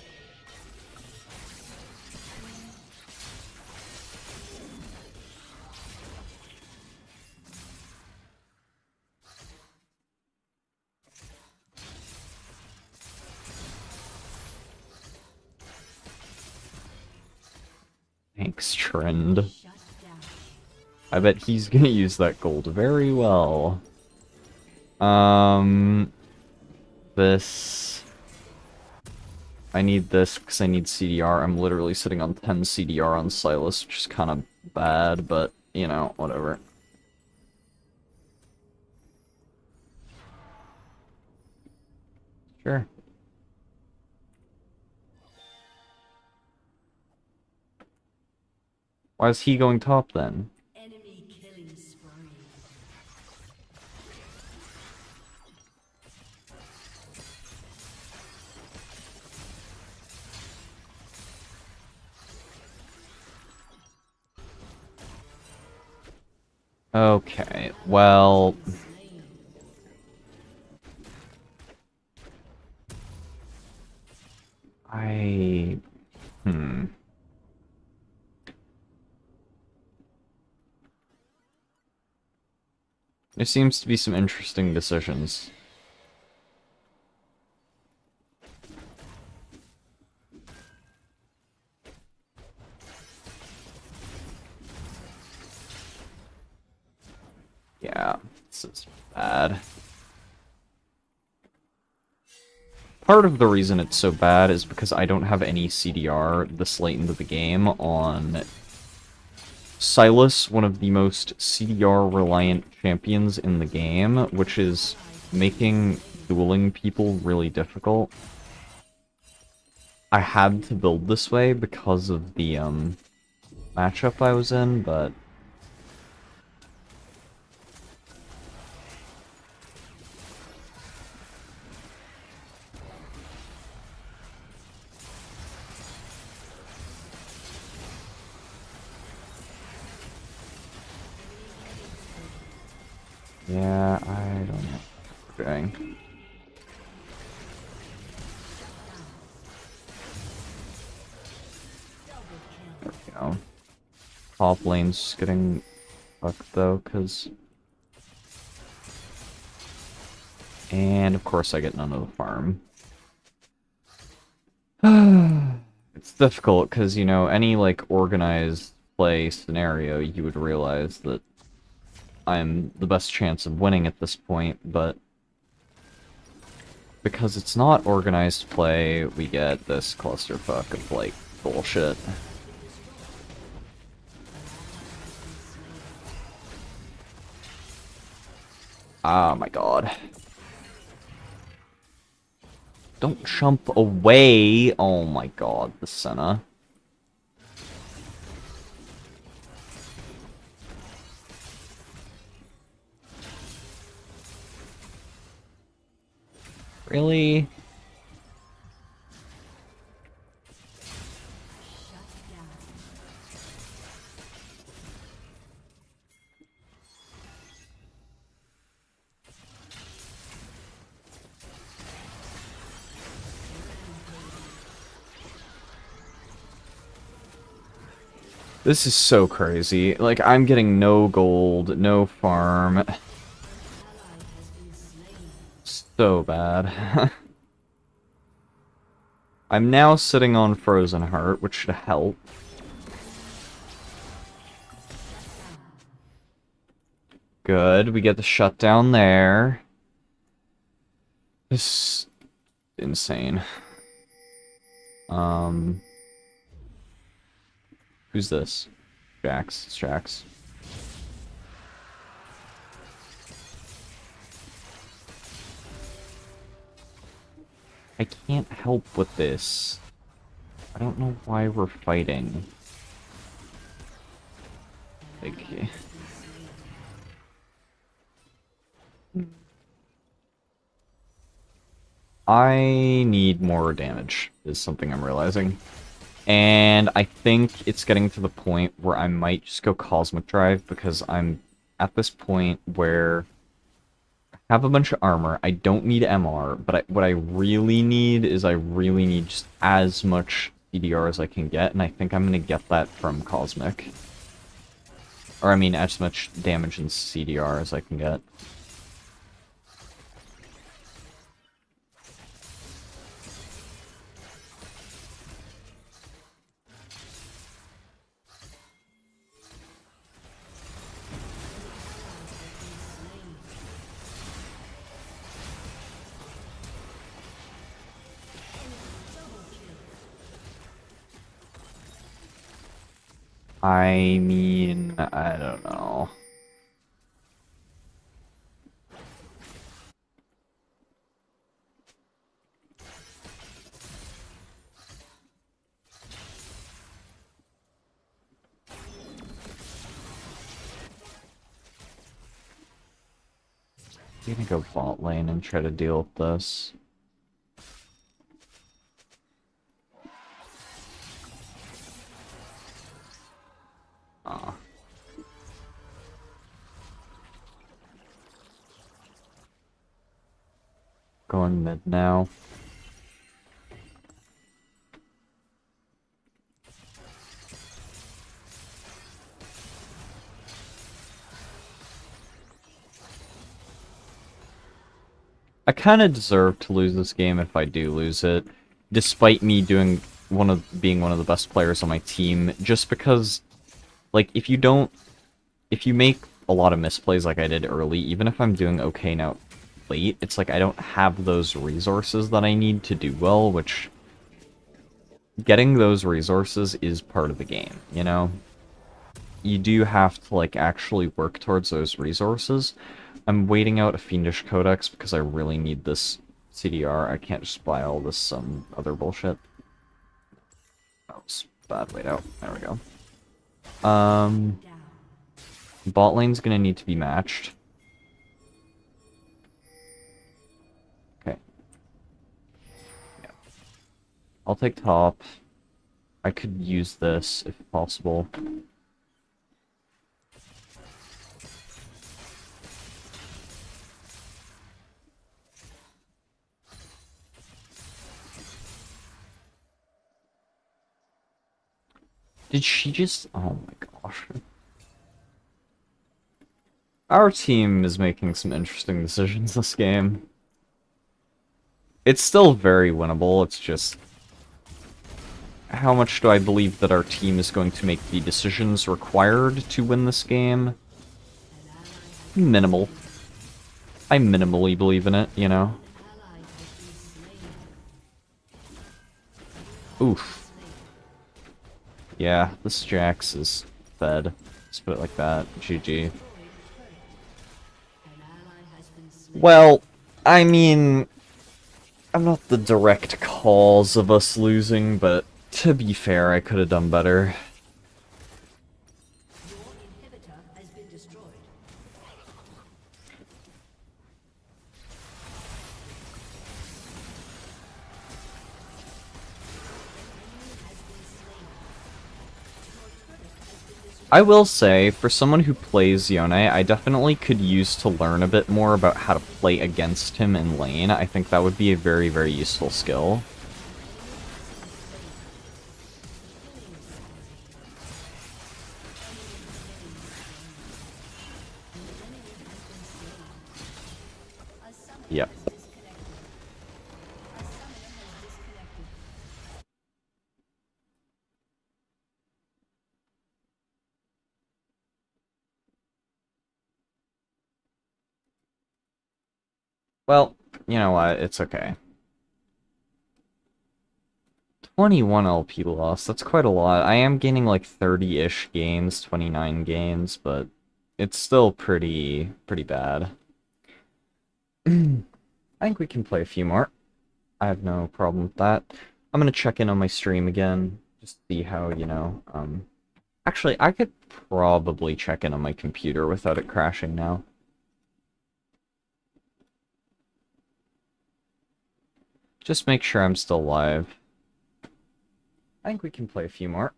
Thanks, Trend. Shut down. I bet he's gonna use that gold very well. This... I need this because I need CDR. I'm literally sitting on 10 CDR on Sylas, which is kind of bad, but, you know, whatever. Sure. Why is he going top, then? Enemy killing spree. Okay, well... Slain. I... There seems to be some interesting decisions. Yeah, this is bad. Part of the reason it's so bad is because I don't have any CDR this late into the game on Sylas, one of the most CDR-reliant champions in the game, which is making dueling people really difficult. I had to build this way because of the, matchup I was in, but... yeah, I don't know what we're doing. There we go. Top lane's getting fucked though, cause... And of course I get none of the farm. It's difficult, cause, you know, any, like, organized play scenario, you would realize that I'm the best chance of winning at this point, but... because it's not organized play, we get this clusterfuck of, like, bullshit. Oh my god. Don't jump away! Oh my god, the Senna. Really? This is so crazy. Like, I'm getting no gold, no farm. So bad. I'm now sitting on Frozen Heart, which should help. Good, we get the shutdown there. This is insane. Who's this? Jax. It's Jax. I can't help with this. I don't know why we're fighting. Like... I need more damage, is something I'm realizing. And I think it's getting to the point where I might just go Cosmic Drive, because I'm at this point where I have a bunch of armor, I don't need MR, but what I really need is I really need just as much CDR as I can get, and I think I'm going to get that from Cosmic. Or I mean, as much damage in CDR as I can get. I mean, I don't know. I'm gonna go bot lane and try to deal with this. Ah. Going mid now. I kind of deserve to lose this game if I do lose it, despite me being one of the best players on my team, just because, like, if you make a lot of misplays like I did early, even if I'm doing okay now late, it's like I don't have those resources that I need to do well, which getting those resources is part of the game, you know? You do have to, like, actually work towards those resources. I'm waiting out a Fiendish Codex because I really need this CDR. I can't just buy all this other bullshit. That was a bad wait out. There we go. Bot lane's gonna need to be matched. Okay. Yeah. I'll take top. I could use this if possible. Did she just... Oh my gosh. Our team is making some interesting decisions this game. It's still very winnable, it's just... How much do I believe that our team is going to make the decisions required to win this game? Minimal. I minimally believe in it, you know? Oof. Yeah, this Jax is fed. Let's put it like that. GG. Well, I mean... I'm not the direct cause of us losing, but to be fair, I could have done better. I will say, for someone who plays Yone, I definitely could use to learn a bit more about how to play against him in lane. I think that would be a very, very useful skill. Yep. A summoner has disconnected. Well, you know what? It's okay. 21 LP loss. That's quite a lot. I am gaining like 30-ish gains, 29 gains, but it's still pretty bad. I think we can play a few more. I have no problem with that. I'm gonna check in on my stream again, just see how, actually, I could probably check in on my computer without it crashing now. Just make sure I'm still live. I think we can play a few more.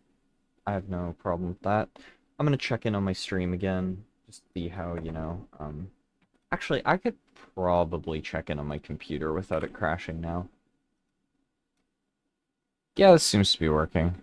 I have no problem with that. I'm gonna check in on my stream again, just see how, actually, I could probably check in on my computer without it crashing now. Yeah, this seems to be working.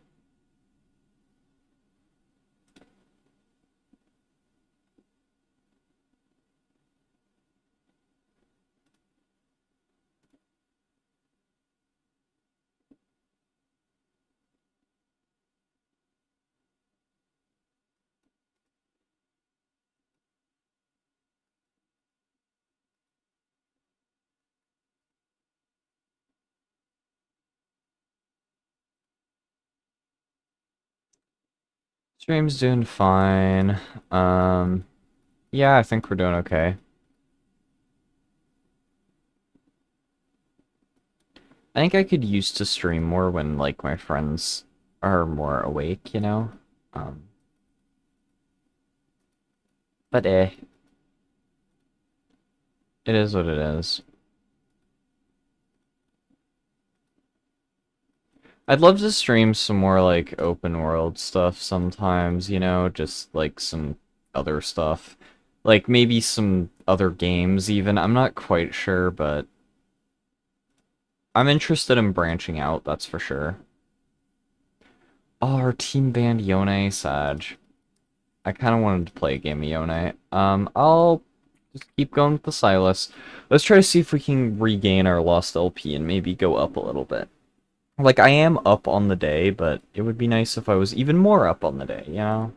Stream's doing fine. Yeah, I think we're doing okay. I think I could use to stream more when, like, my friends are more awake, you know? Um, but it is what it is. I'd love to stream some more, like, open world stuff sometimes, just, like, some other stuff. Like, maybe some other games, even. I'm not quite sure, but I'm interested in branching out, that's for sure. Oh, our team banned Yone Sag. I kind of wanted to play a game of Yone. I'll just keep going with the Sylas. Let's try to see if we can regain our lost LP and maybe go up a little bit. Like, I am up on the day, but it would be nice if I was even more up on the day, you know?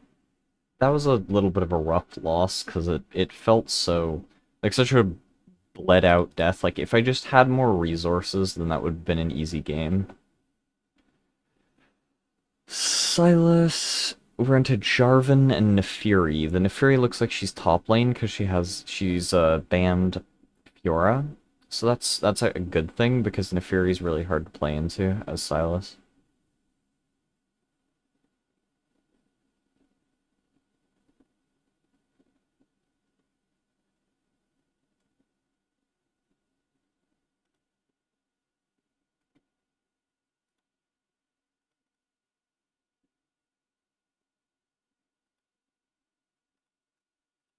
That was a little bit of a rough loss, because it felt so... like, such a bled-out death. Like, if I just had more resources, then that would have been an easy game. Sylas... We're into Jarvan and Neferi. The Neferi looks like she's top lane, because she's banned Fiora. So that's a good thing, because Neferi is really hard to play into as Sylas.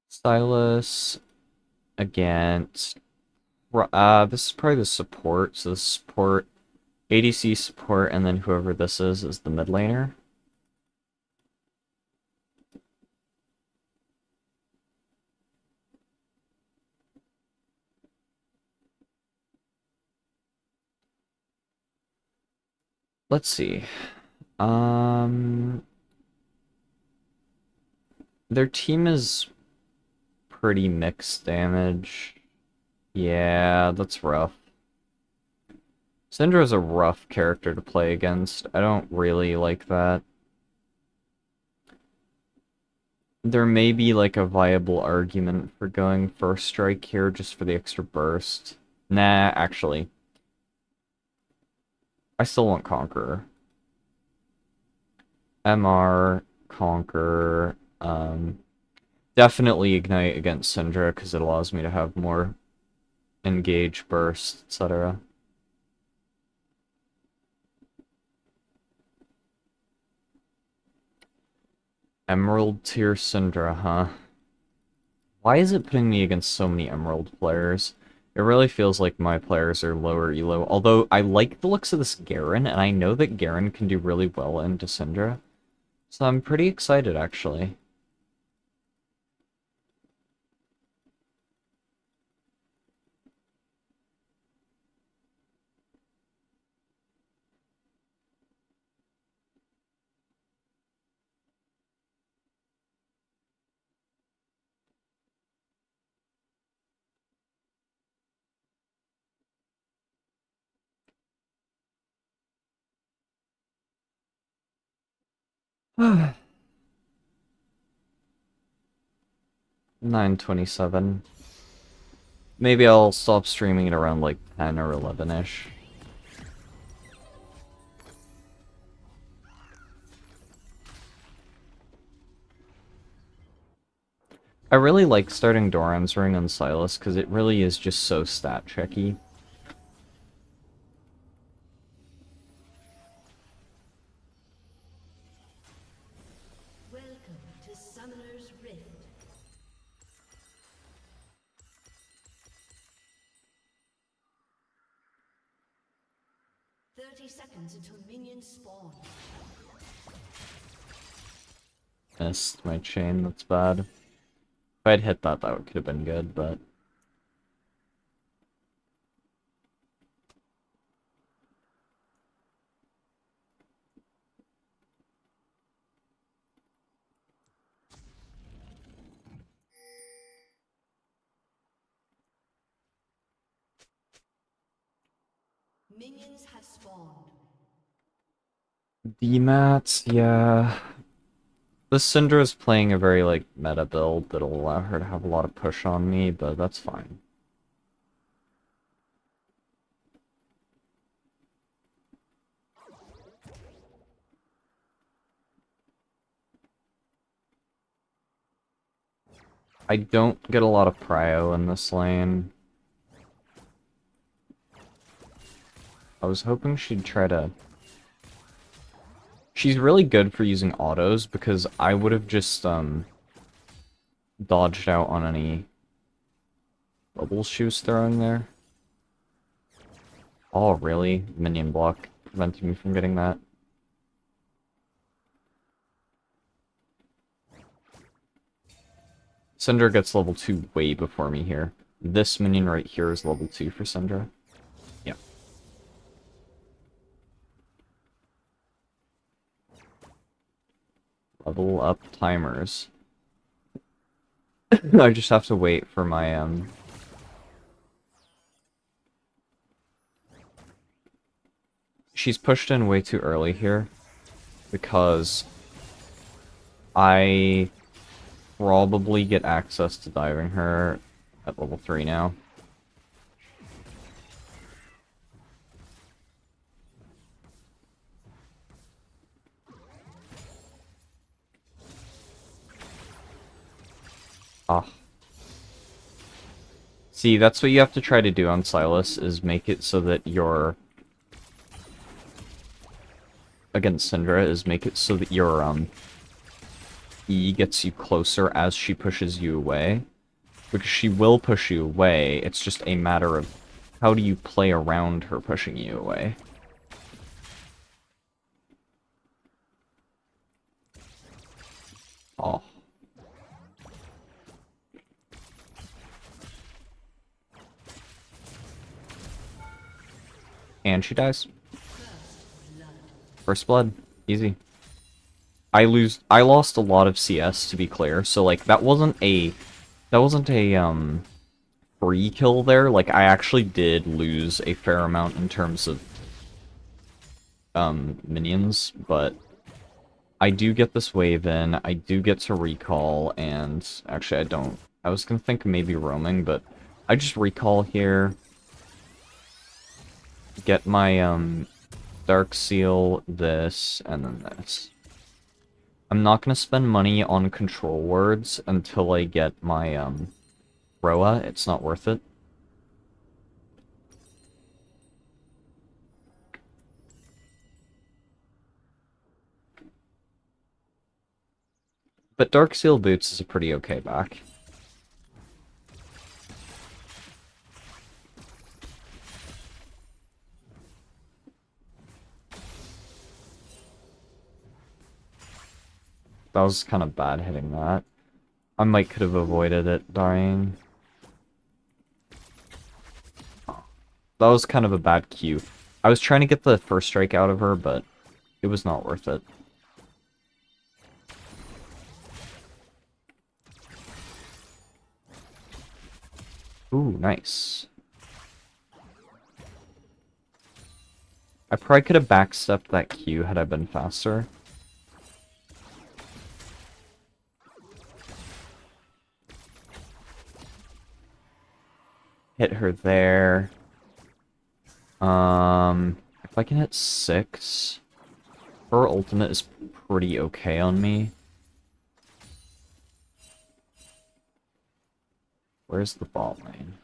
Sylas against... this is probably the support, so the support, ADC support, and then whoever this is the mid laner. Let's see. Their team is pretty mixed damage. Yeah, that's rough. Syndra's a rough character to play against. I don't really like that. There may be like a viable argument for going first strike here just for the extra burst. Nah, actually. I still want Conqueror. MR, Conqueror, definitely Ignite against Syndra because it allows me to have more engage, burst, etc. Emerald tier Syndra, huh? Why is it putting me against so many Emerald players? It really feels like my players are lower elo, although I like the looks of this Garen, and I know that Garen can do really well into Syndra. So I'm pretty excited, actually. 9:27. Maybe I'll stop streaming at around like 10 or 11-ish. I really like starting Doran's Ring on Sylas because it really is just so stat checky. Welcome to Summoner's Rift. 30 seconds until minions spawn. Missed my chain, that's bad. If I'd hit that, that could have been good, but... Minions have spawned. D-mats, yeah. The Syndra's playing a very, like, meta build that'll allow her to have a lot of push on me, but that's fine. I don't get a lot of prio in this lane. I was hoping she'd try to... She's really good for using autos, because I would have just, dodged out on any bubbles she was throwing there. Oh, really? Minion block prevented me from getting that. Syndra gets level 2 way before me here. This minion right here is level 2 for Syndra. Yeah. Level up timers. I just have to wait for my, She's pushed in way too early here, because I probably get access to diving her at level 3 now. Ah. See, that's what you have to try to do on Sylas, is make it so that your... Against Syndra, is make it so that your, E gets you closer as she pushes you away. Because she will push you away, it's just a matter of how do you play around her pushing you away. Oh. And she dies. First blood. Easy. I lost a lot of CS, to be clear, so like that wasn't a free kill there. Like I actually did lose a fair amount in terms of minions, but I do get this wave in, I do get to recall, and actually I don't. I was gonna think maybe roaming, but I just recall here. Get my Dark Seal, this, and then this. I'm not gonna spend money on control words until I get my Roa. It's not worth it. But Dark Seal Boots is a pretty okay back. That was kind of bad hitting that. I might could have avoided it dying. That was kind of a bad Q. I was trying to get the first strike out of her, but it was not worth it. Ooh, nice. I probably could have backstepped that Q had I been faster. hit her there. If I can hit 6, her ultimate is pretty okay on me. Where's the bot lane?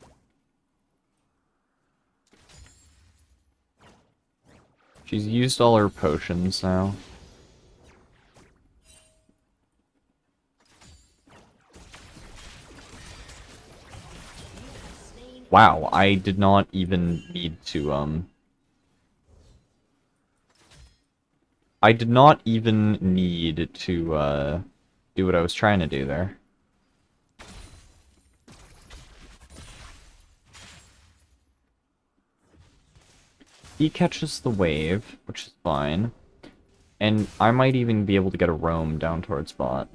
She's used all her potions now. Wow, I did not even need to, I did not even need to, do what I was trying to do there. He catches the wave, which is fine. And I might even be able to get a roam down towards bot.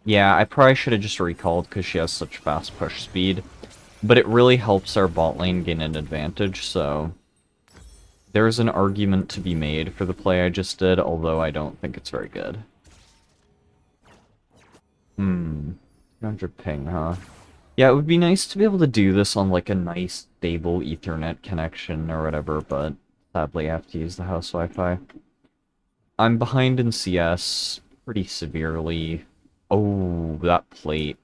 Yeah, I probably should have just recalled because she has such fast push speed. But it really helps our bot lane gain an advantage, so... There's an argument to be made for the play I just did, although I don't think it's very good. 200 ping, huh? Yeah, it would be nice to be able to do this on, like, a nice, stable Ethernet connection or whatever, but sadly I have to use the house Wi-Fi. I'm behind in CS pretty severely. Oh, that plate.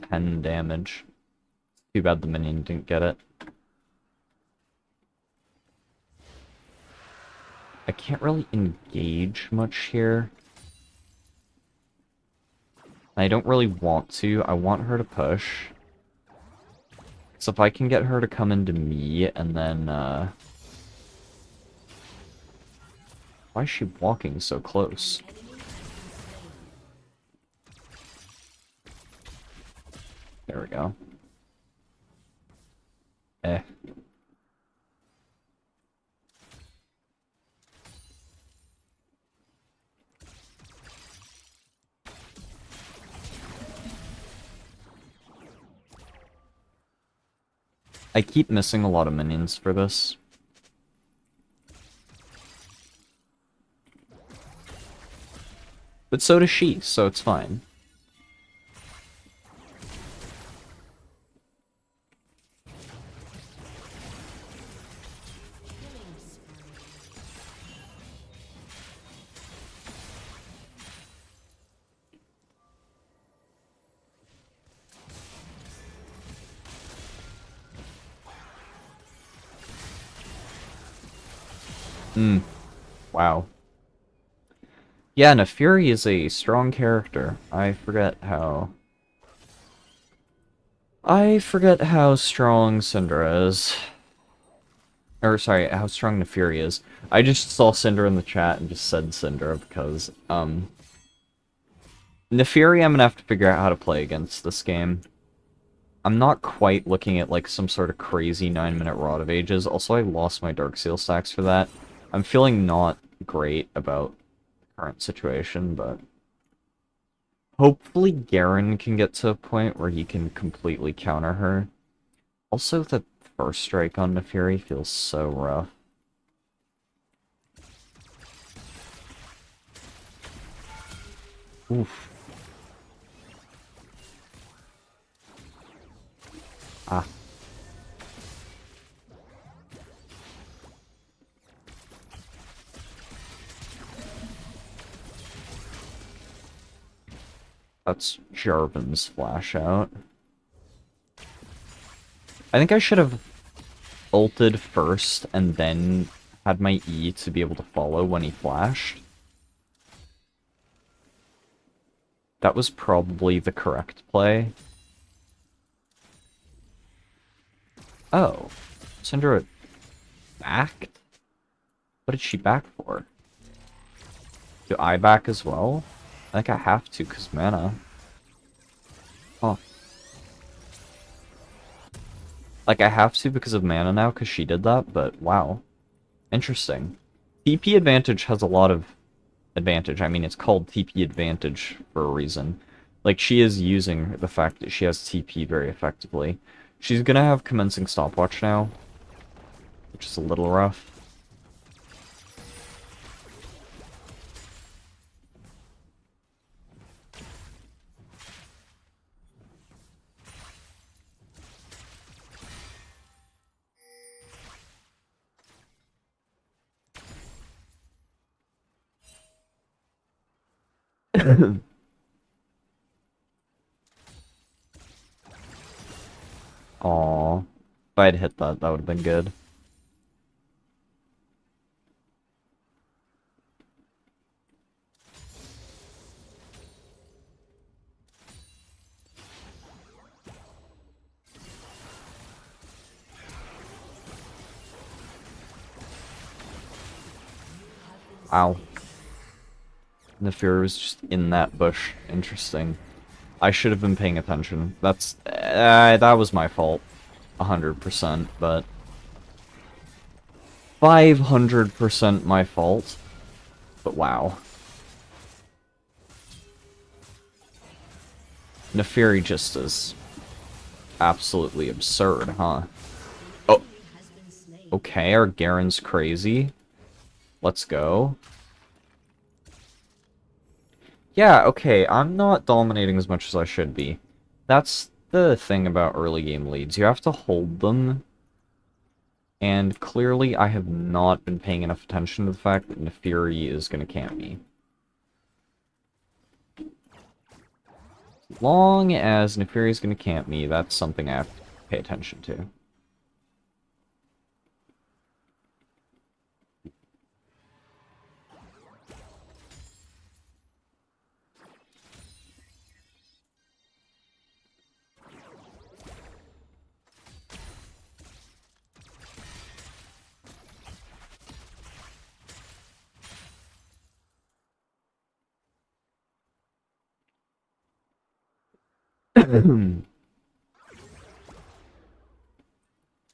10 damage. Too bad the minion didn't get it. I can't really engage much here. I don't really want to. I want her to push. So if I can get her to come into me, and then, why is she walking so close? There we go. Eh. I keep missing a lot of minions for this. But so does she, so it's fine. Wow. Yeah, Neferi is a strong character. I forget how strong Syndra is. Or, sorry, how strong Neferi is. I just saw Syndra in the chat and just said Syndra because, Neferi I'm gonna have to figure out how to play against this game. I'm not quite looking at, like, some sort of crazy 9-minute Rod of Ages. Also, I lost my Darkseal stacks for that. I'm feeling not great about the current situation, but... Hopefully Garen can get to a point where he can completely counter her. Also, the first strike on Neferi feels so rough. Oof. Ah. That's Jarvan's flash out. I think I should have ulted first and then had my E to be able to follow when he flashed. That was probably the correct play. Oh. Syndra backed? What did she back for? Do I back as well? I think I have to, because mana. Oh. Like, I have to because of mana now, because she did that, but wow. Interesting. TP advantage has a lot of advantage. I mean, it's called TP advantage for a reason. Like, she is using the fact that she has TP very effectively. She's gonna have commencing stopwatch now, which is a little rough. Aw. If I had hit that, that would have been good. Ow. Neferi was just in that bush. Interesting. I should have been paying attention. That was my fault. 100%, but 500% my fault. But wow. Neferi just is absolutely absurd, huh? Oh, okay, our Garen's crazy. Let's go. Yeah, okay, I'm not dominating as much as I should be. That's the thing about early game leads. You have to hold them. And clearly I have not been paying enough attention to the fact that Neferi is going to camp me. As long as Neferi is going to camp me, that's something I have to pay attention to.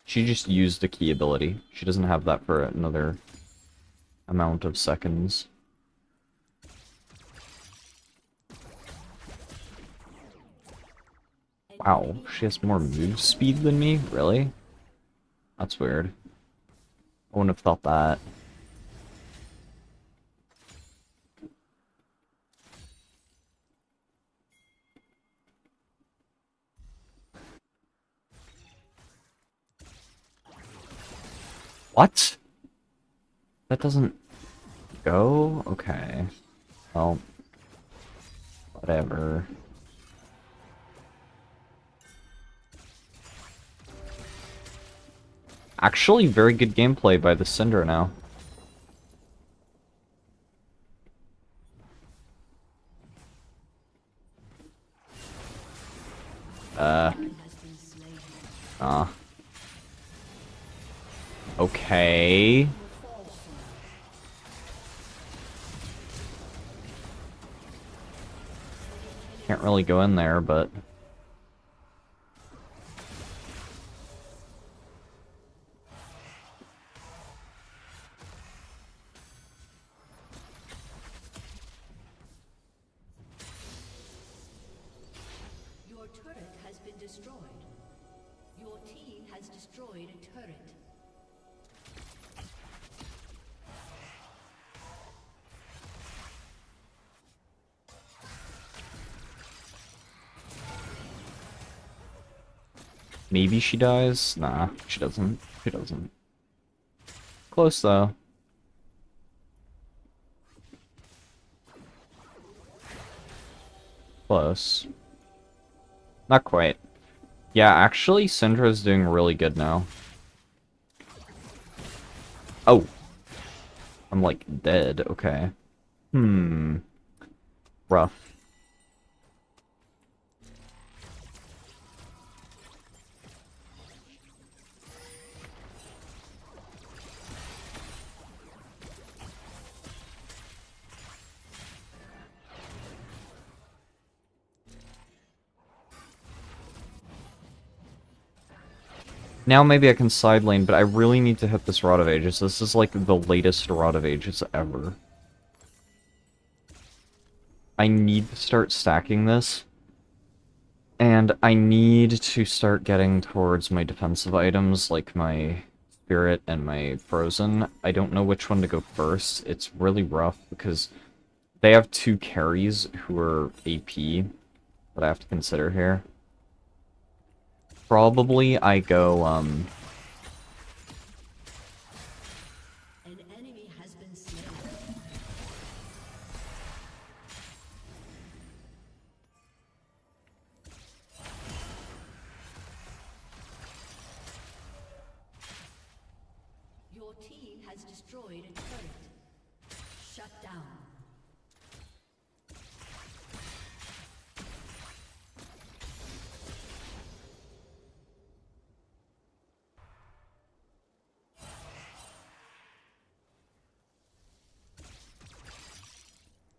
She just used the key ability. She doesn't have that for another amount of seconds. Wow, she has more move speed than me? Really? That's weird. I wouldn't have thought that. What? That doesn't go? Okay. Well, whatever. Actually, very good gameplay by the Cinder now. Ah. Okay. Can't really go in there, but... Your turret has been destroyed. Your team has destroyed a turret. Maybe she dies? Nah, she doesn't. She doesn't. Close, though. Close. Not quite. Yeah, actually, Syndra's doing really good now. Oh. I'm, like, dead. Okay. Rough. Now maybe I can side lane, but I really need to hit this Rod of Ages. This is like the latest Rod of Ages ever. I need to start stacking this. And I need to start getting towards my defensive items, like my Spirit and my Frozen. I don't know which one to go first. It's really rough, because they have two carries who are AP that I have to consider here. Probably I go, An enemy has been slain. Your team has destroyed a turret. Shut down.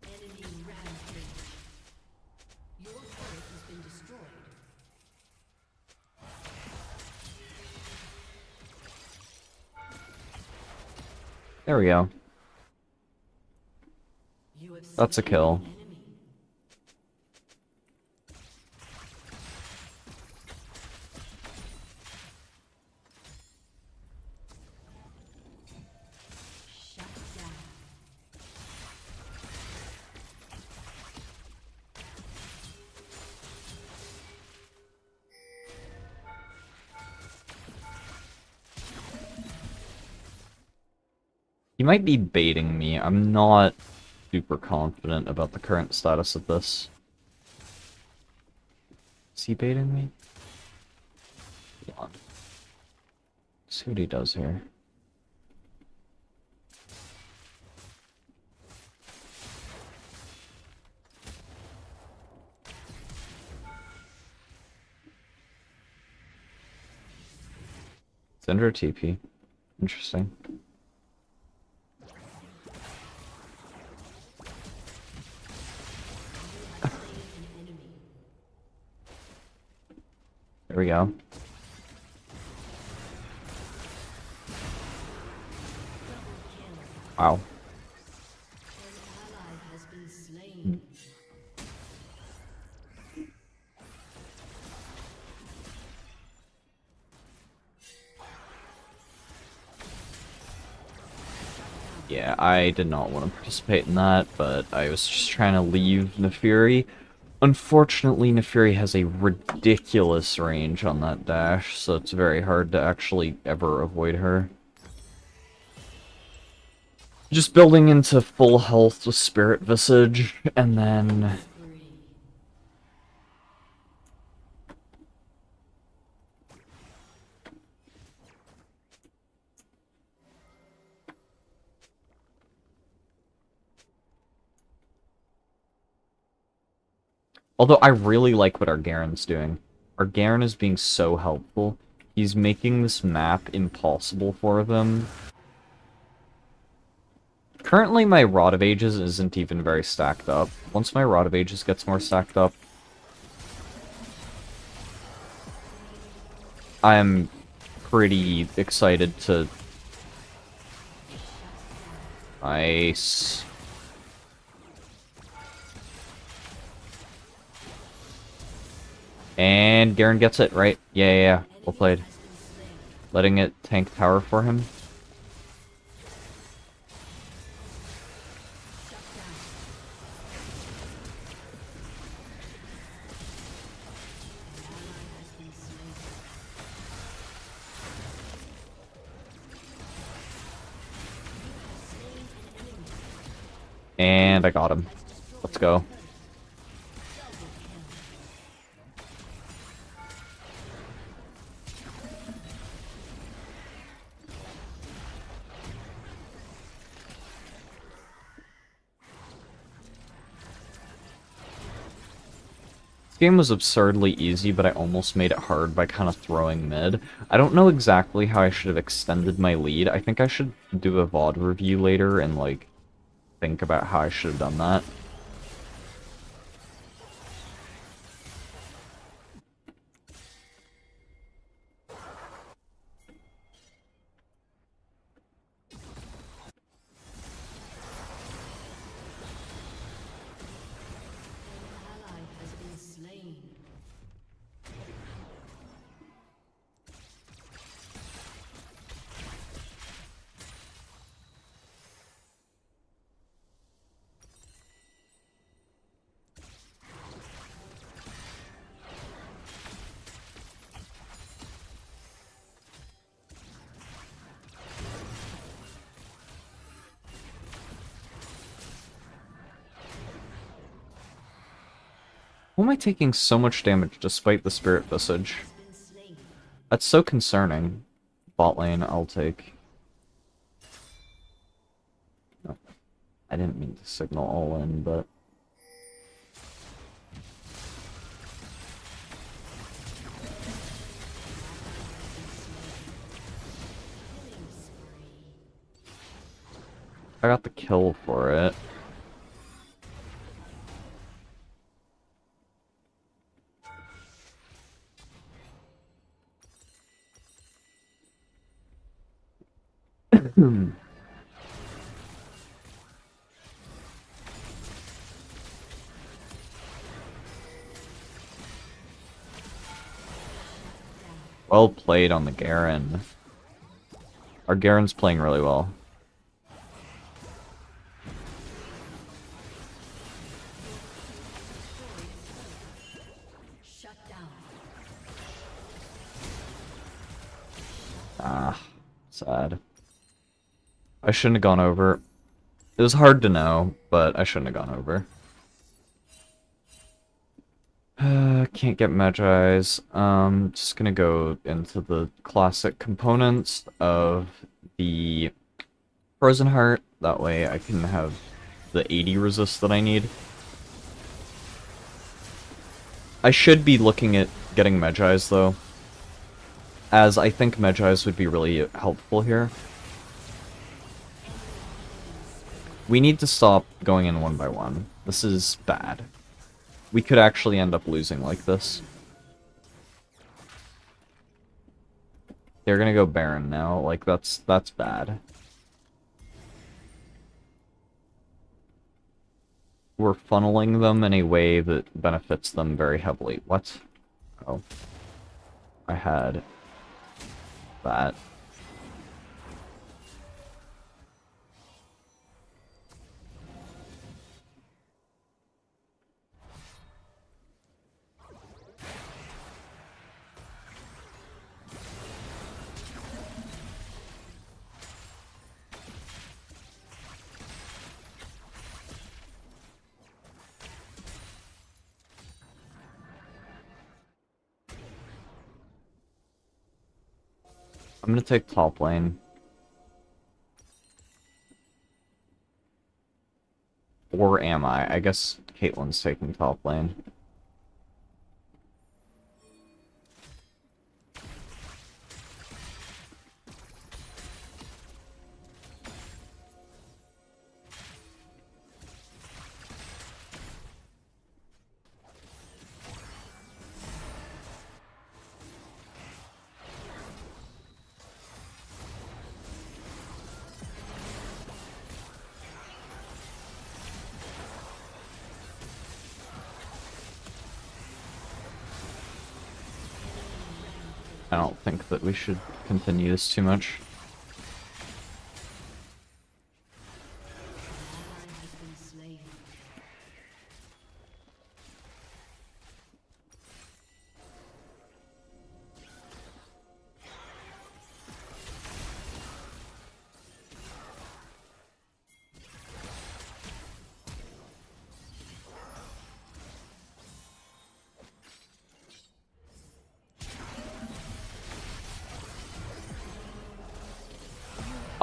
Enemy rampage. Your turret has been destroyed. there we go. You have That's a slain kill. an enemy. Shut down. He might be baiting me. I'm not super confident about the current status of this. Is he baiting me? Hold on. See what he does here. It's under TP. Interesting. There we go. Wow. An ally has been slain. Yeah, I did not want to participate in that, but I was just trying to leave Neferi. Unfortunately, Neferi has a ridiculous range on that dash, so it's very hard to actually ever avoid her. Just building into full health with Spirit Visage, and then... Although I really like what our Garen's doing. Our Garen is being so helpful. He's making this map impossible for them. Currently, my Rod of Ages isn't even very stacked up. Once my Rod of Ages gets more stacked up, I'm pretty excited to... Nice. And Garen gets it, right? Yeah, yeah, yeah. Well played. Letting it tank tower for him. And I got him. Let's go. This game was absurdly easy, but I almost made it hard by kind of throwing mid. I don't know exactly how I should have extended my lead. I think I should do a VOD review later and, like, think about how I should have done that. Why am I taking so much damage despite the Spirit Visage? Been slain. That's so concerning. Bot lane, I'll take. Oh, I didn't mean to signal all in, but... Killing spree. I got the kill for it. Well played on the Garen. Our Garen's playing really well. Shut down. Ah, sad. I shouldn't have gone over. It was hard to know, but I shouldn't have gone over. Can't get Magi's. Just gonna go into the classic components of the Frozen Heart. That way I can have the 80 resist that I need. I should be looking at getting Magi's though, as I think Magi's would be really helpful here. We need to stop going in one by one. This is bad. We could actually end up losing like this. They're gonna go Baron now, like that's bad. We're funneling them in a way that benefits them very heavily. What? Oh. I had that. I'm gonna take top lane. Or am I? I guess Caitlyn's taking top lane. I don't think that we should continue this too much. Ally has been slain.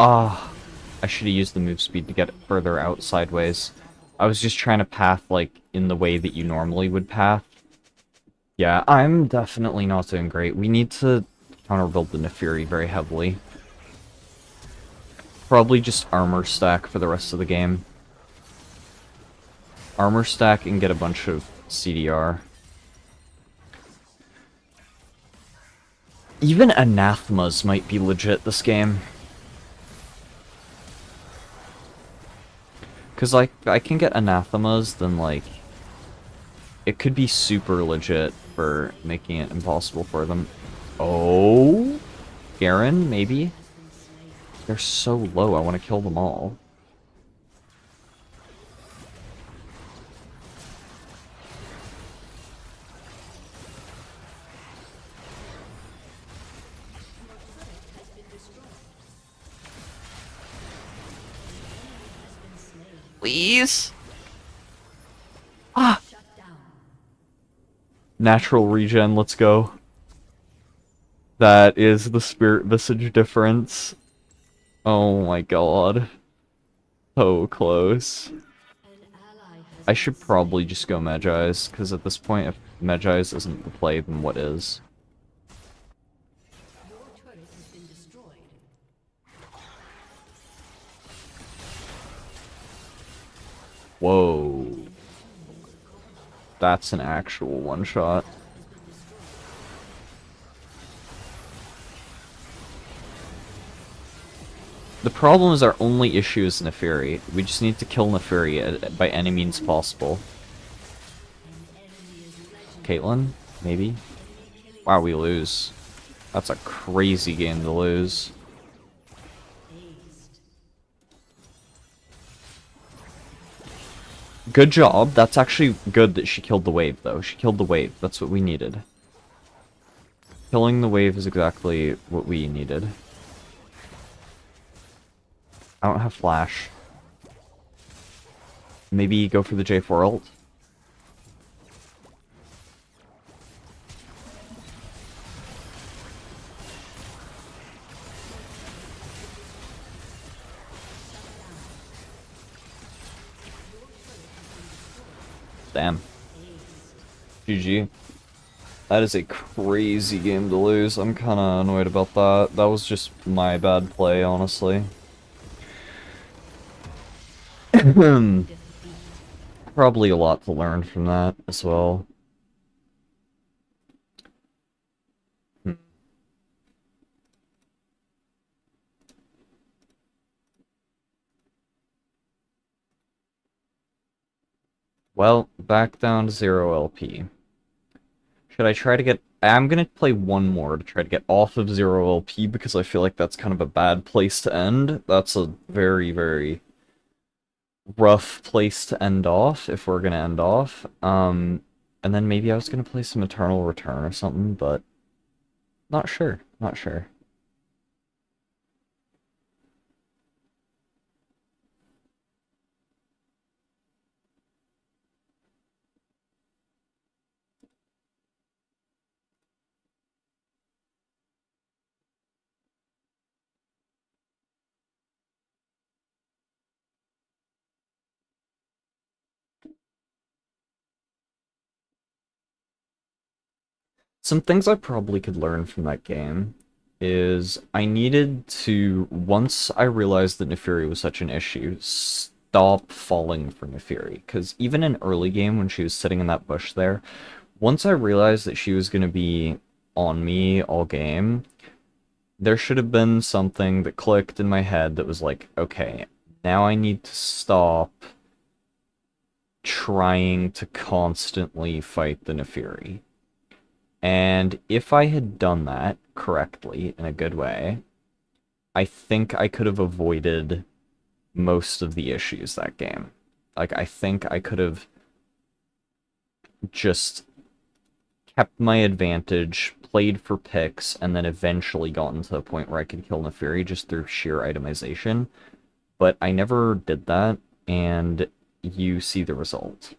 Ah, I should have used the move speed to get further out sideways. I was just trying to path, like, in the way that you normally would path. Yeah, I'm definitely not doing great. We need to counterbuild the Nefiri very heavily. Probably just armor stack for the rest of the game. Armor stack and get a bunch of CDR. Even anathemas might be legit this game. Because, like, I can get anathemas, then, like, it could be super legit for making it impossible for them. Oh? Garen, maybe? They're so low, I want to kill them all. Please? Ah! Shut down. Natural regen, let's go. That is the spirit visage difference. Oh my god. So close. An ally has I been should probably slain. just go Magi's, because at this point, if Magi's isn't the play, then what is? Your turret has been destroyed. Whoa. That's an actual one-shot. Has been destroyed. The problem is our only issue is Neferi. We just need to kill Neferi by any means possible. An enemy is legendary. Caitlyn? Maybe? Enemy killing Wow, we lose. That's a crazy game to lose. aced. Good job. That's actually good that she killed the wave, though. She killed the wave. That's what we needed. Killing the wave is exactly what we needed. I don't have flash. Maybe go for the J4 ult? Damn. GG. That is a crazy game to lose. I'm kinda annoyed about that. That was just my bad play, honestly. Probably a lot to learn from that as well. Hmm. Well, back down to 0 LP. Should I try to get... I'm gonna play one more to try to get off of 0 LP because I feel like that's kind of a bad place to end. That's a very, very rough place to end off, if we're gonna end off. And then maybe I was gonna play some Eternal Return or something, but not sure. Not sure. Some things I probably could learn from that game is I needed to, once I realized that Neferi was such an issue, stop falling for Neferi. Because even in early game, when she was sitting in that bush there, once I realized that she was going to be on me all game, there should have been something that clicked in my head that was like, okay, now I need to stop trying to constantly fight the Neferi. And if I had done that correctly, in a good way, I think I could have avoided most of the issues that game. Like, I think I could have just kept my advantage, played for picks, and then eventually gotten to the point where I could kill Neferi just through sheer itemization. But I never did that, and you see the result.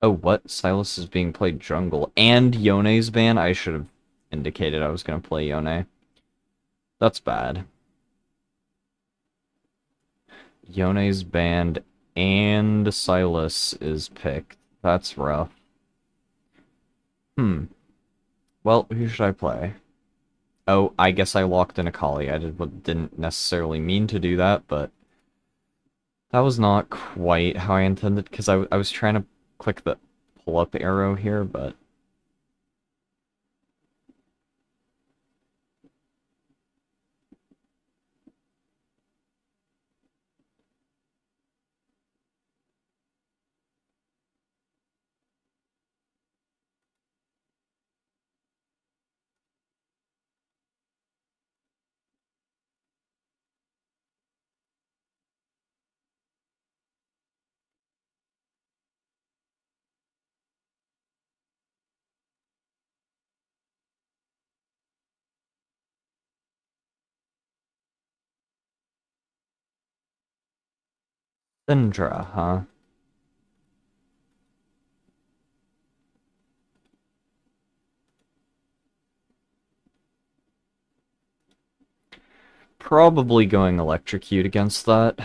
Oh, what? Sylas is being played jungle. And Yone's ban? I should have indicated I was going to play Yone. That's bad. Yone's banned and Sylas is picked. That's rough. Hmm. Well, who should I play? Oh, I guess I locked in Akali. I didn't necessarily mean to do that, but that was not quite how I intended, because I was trying to click the pull-up arrow here, but... Syndra, huh? Probably going electrocute against that.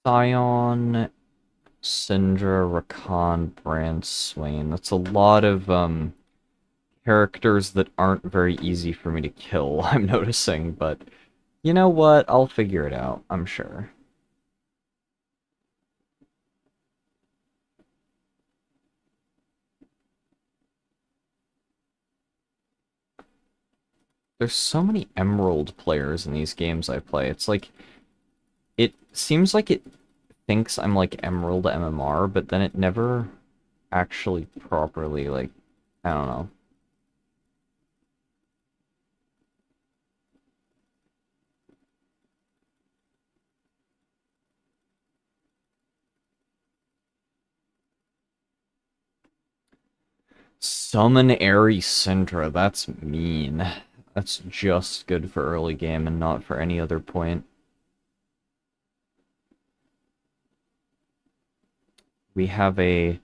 Scion, Syndra, Rakan, Brand, Swain. That's a lot of characters that aren't very easy for me to kill, I'm noticing, but you know what? I'll figure it out, I'm sure. There's so many Emerald players in these games I play. It's like, it seems like it thinks I'm like Emerald MMR, but then it never actually properly, like, I don't know. Summon Airy Syndra, that's mean. That's just good for early game and not for any other point. We have a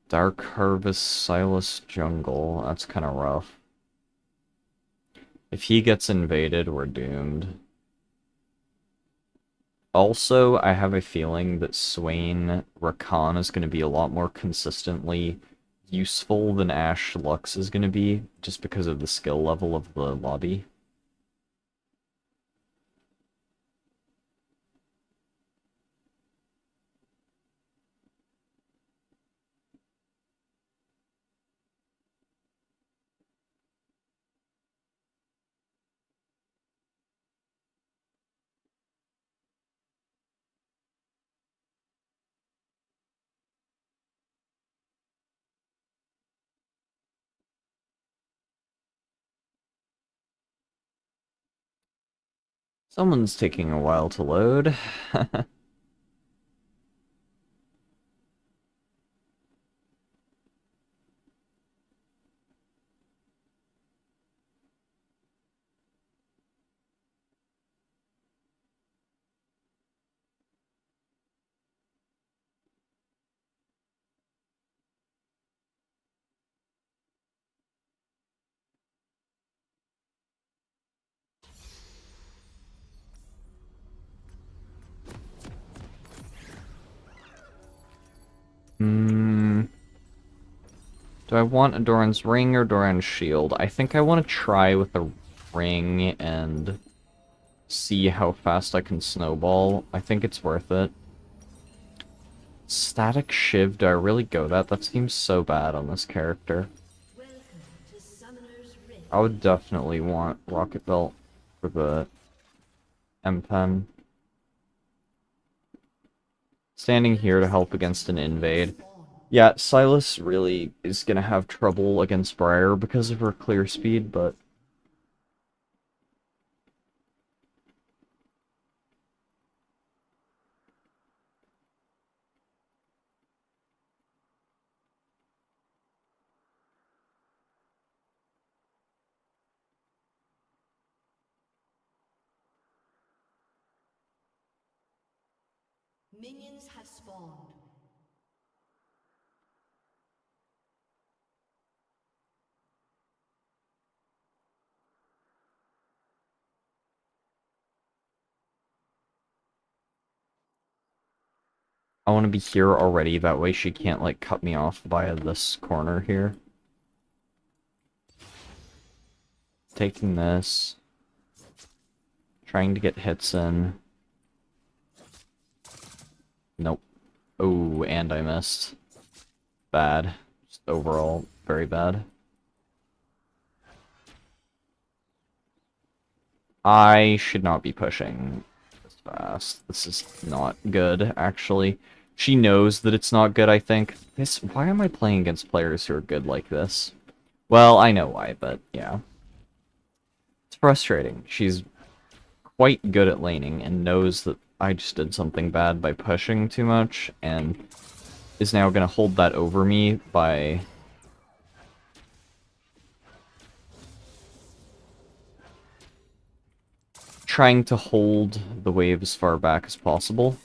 Dark Harvest Sylas jungle. That's kind of rough. If he gets invaded, we're doomed. Also, I have a feeling that Swain Rakan is going to be a lot more consistently useful than Ashe Lux is going to be, just because of the skill level of the lobby. Someone's taking a while to load. Hmm. Do I want a Doran's ring or Doran's shield? I think I want to try with the ring and see how fast I can snowball. I think it's worth it. Static Shiv, do I really go that? That seems so bad on this character. Welcome to Summoner's Rift. I would definitely want Rocket Belt for the M-Pen. Standing here to help against an invade. Yeah, Sylas really is gonna have trouble against Briar because of her clear speed, but Minions have spawned. I want to be here already, that way she can't, like, cut me off via this corner here. Taking this. Trying to get hits in. Nope. Oh, and I missed. Bad. Just overall, very bad. I should not be pushing this fast. This is not good, actually. She knows that it's not good, I think. Why am I playing against players who are good like this? Well, I know why, but yeah. It's frustrating. She's quite good at laning and knows that I just did something bad by pushing too much, and is now going to hold that over me by trying to hold the wave as far back as possible.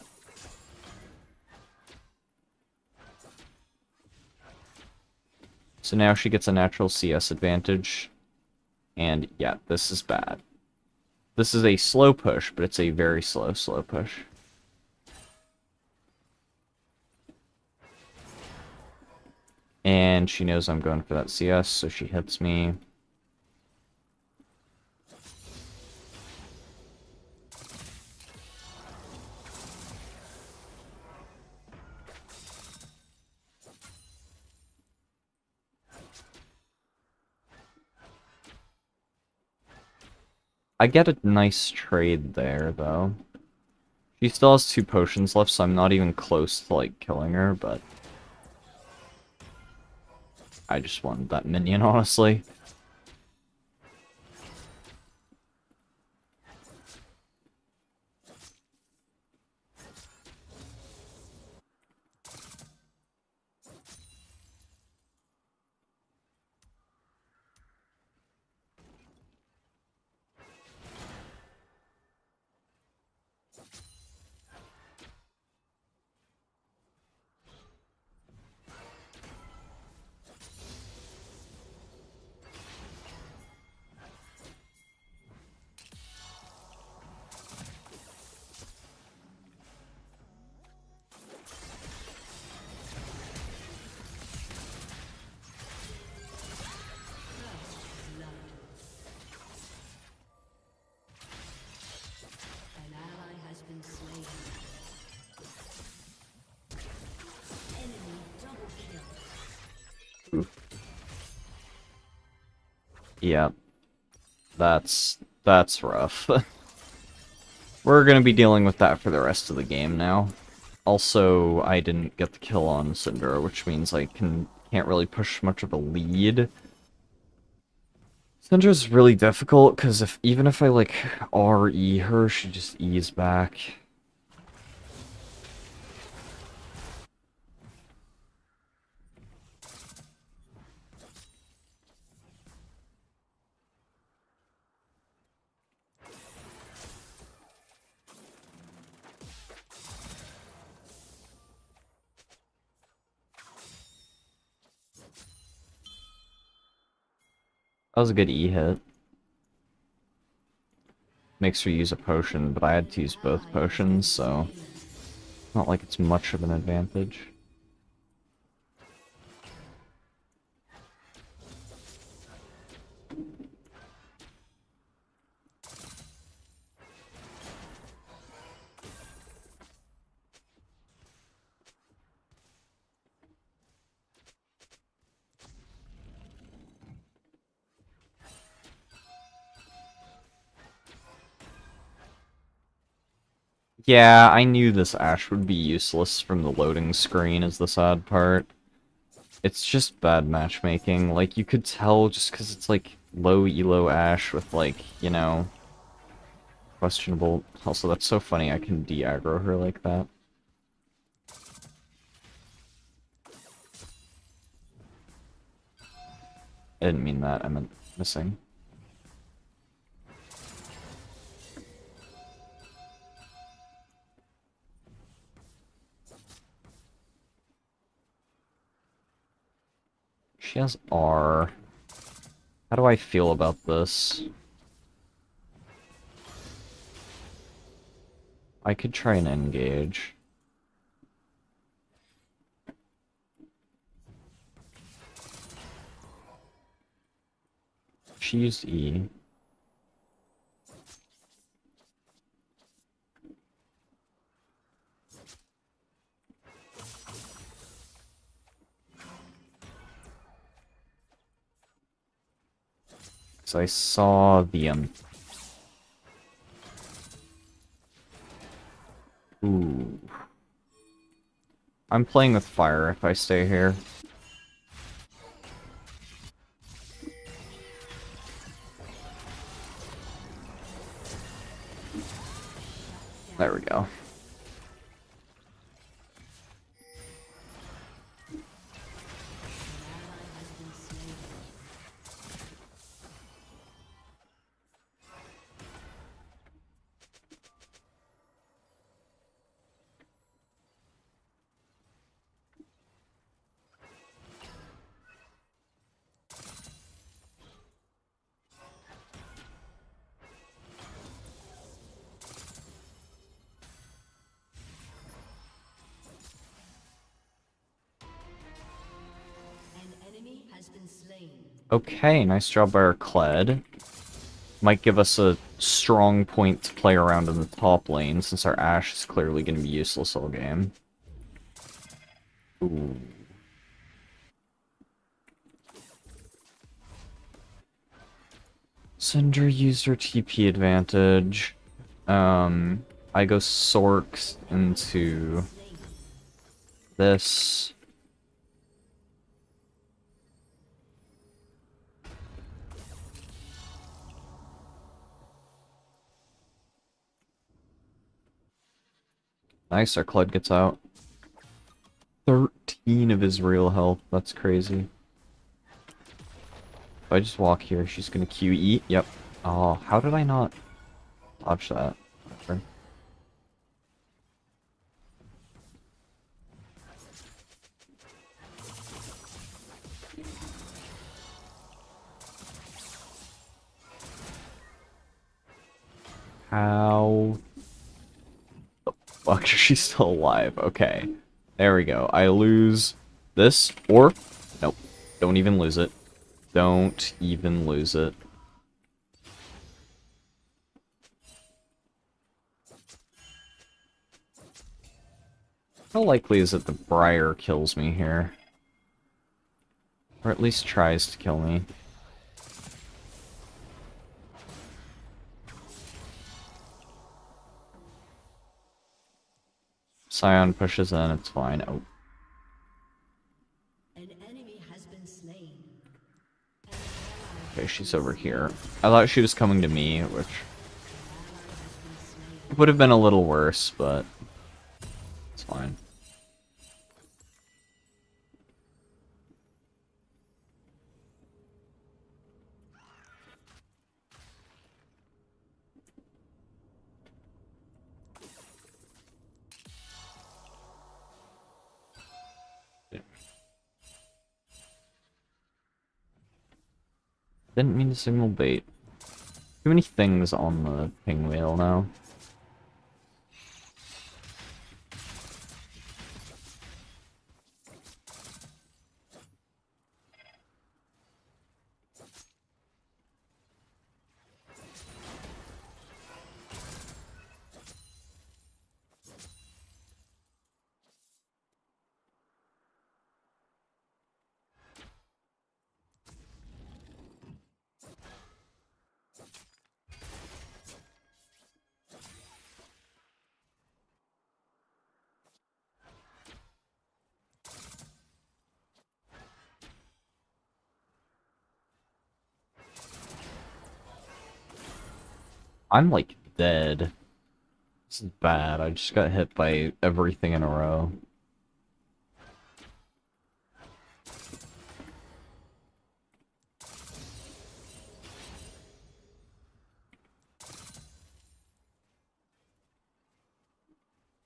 So now she gets a natural CS advantage, and yeah, this is bad. This is a slow push, but it's a very slow push. And she knows I'm going for that CS, so she hits me. I get a nice trade there, though. She still has 2 potions left, so I'm not even close to, like, killing her, but I just wanted that minion, honestly. An ally has been slain. Enemy double kill. Oof. Yeah. That's rough. We're gonna be dealing with that for the rest of the game now. Also, I didn't get the kill on Syndra, which means I can't really push much of a lead. Syndra's really difficult, because even if I, like, RE her, she just E's back. That was a good E hit. Makes her use a potion, but I had to use both potions, so not like it's much of an advantage. Yeah, I knew this Ashe would be useless from the loading screen is the sad part. It's just bad matchmaking. Like, you could tell just because it's, like, low elo Ashe with, like, you know, questionable... Also, that's so funny I can de-aggro her like that. I didn't mean that, I meant missing. She has R. How do I feel about this? I could try and engage. She used E. So I saw the Ooh. I'm playing with fire if I stay here. There we go. An enemy has been slain. Okay, nice job by our Kled. Might give us a strong point to play around in the top lane, since our Ashe is clearly going to be useless all game. Ooh. Cinder used her TP advantage. I go Sorks into this. Nice, our Kled gets out. 13 of his real health, that's crazy. If I just walk here, she's gonna QE. Yep. Oh, how did I not dodge that? Whatever. How the fuck is she still alive? Okay. There we go. I lose this, or... Nope. Don't even lose it. Don't even lose it. How likely is it the Briar kills me here? Or at least tries to kill me. Scion pushes in, it's fine. Oh, An enemy has been slain. okay, she's over here. I thought she was coming to me, which would have been a little worse, but it's fine. Didn't mean to signal bait. Too many things on the ping wheel now. I'm like dead. This is bad. I just got hit by everything in a row.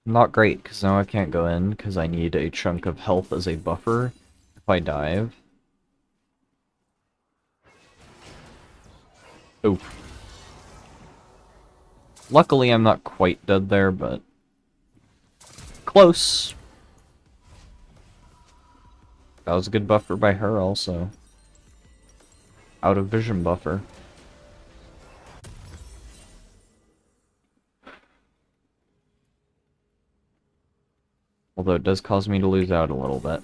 Not great, because now I can't go in, because I need a chunk of health as a buffer if I dive. Oh. Luckily, I'm not quite dead there, but... Close! That was a good buffer by her, also. Out of vision buffer. Although it does cause me to lose out a little bit.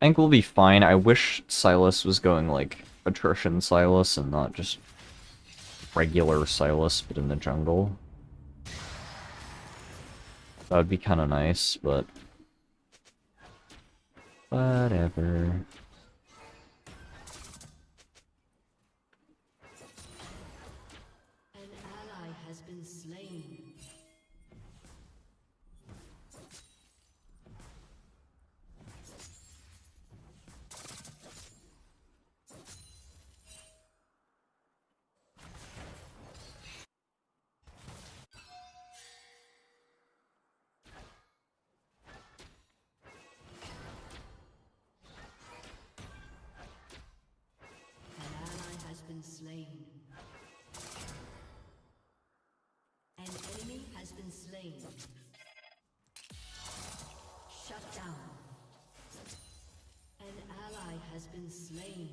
think we'll be fine. I wish Sylas was going, like, attrition Sylas and not just regular Sylas, but in the jungle. That would be kind of nice, but... whatever. An ally has been slain. An ally has been slain. An enemy has been slain. Shut down. An ally has been slain.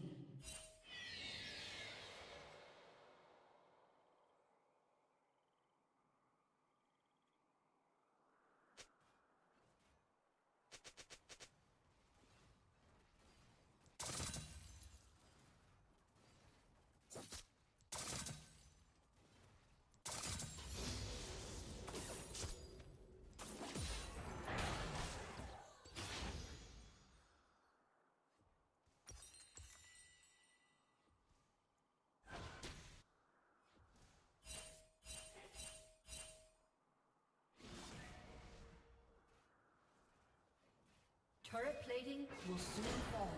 Turret plating will soon fall.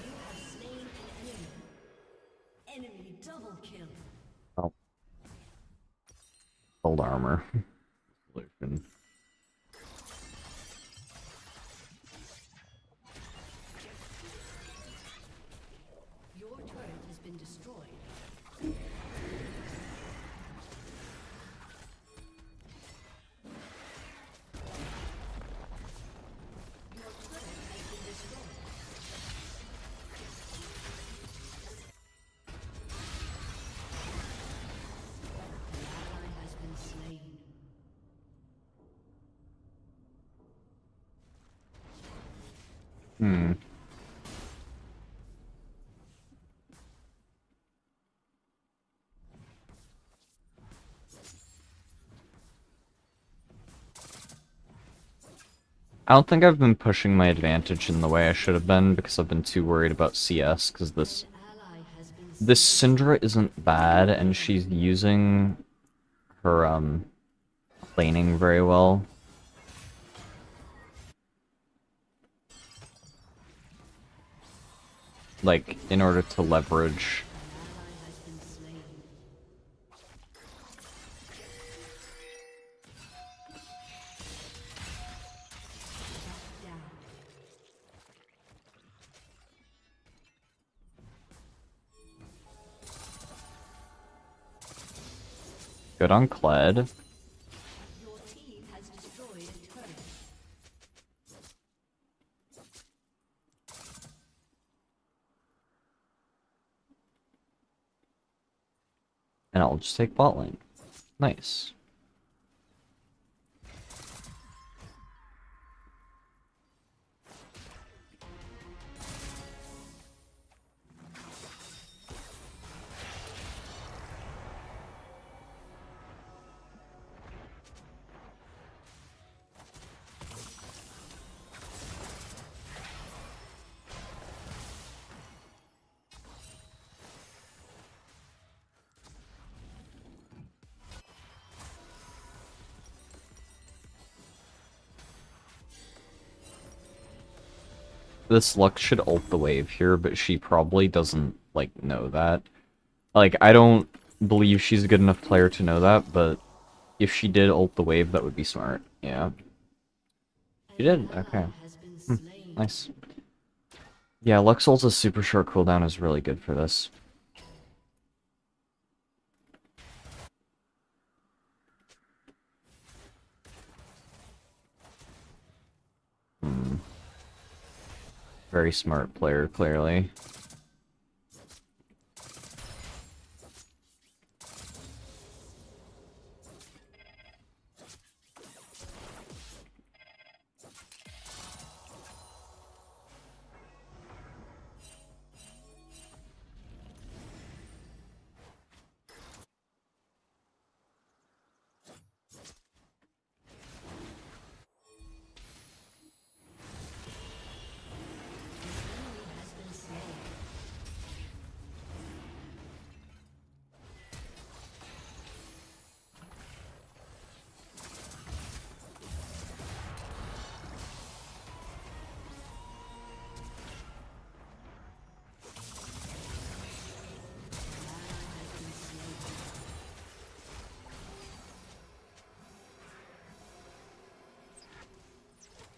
You have slain an enemy. Enemy double kill. Oh. Old armor. Solution. Your turret has been destroyed. Your turret has been destroyed. An ally has been slain. Hmm. I don't think I've been pushing my advantage in the way I should have been because I've been too worried about CS, because this Ally has been Syndra isn't bad, and she's using her, laning very well. Like, in order to leverage... ally has been slain. Shut down. Good on Kled. Your team has destroyed a turret. And I'll just take bot lane. Nice. This Lux should ult the wave here, but she probably doesn't, like, know that. Like, I don't believe she's a good enough player to know that, but if she did ult the wave, that would be smart. Yeah. She An did? ally Okay. has been Hmm. slain. Nice. Yeah, Lux ult's super short cooldown is really good for this. Hmm. Very smart player, clearly.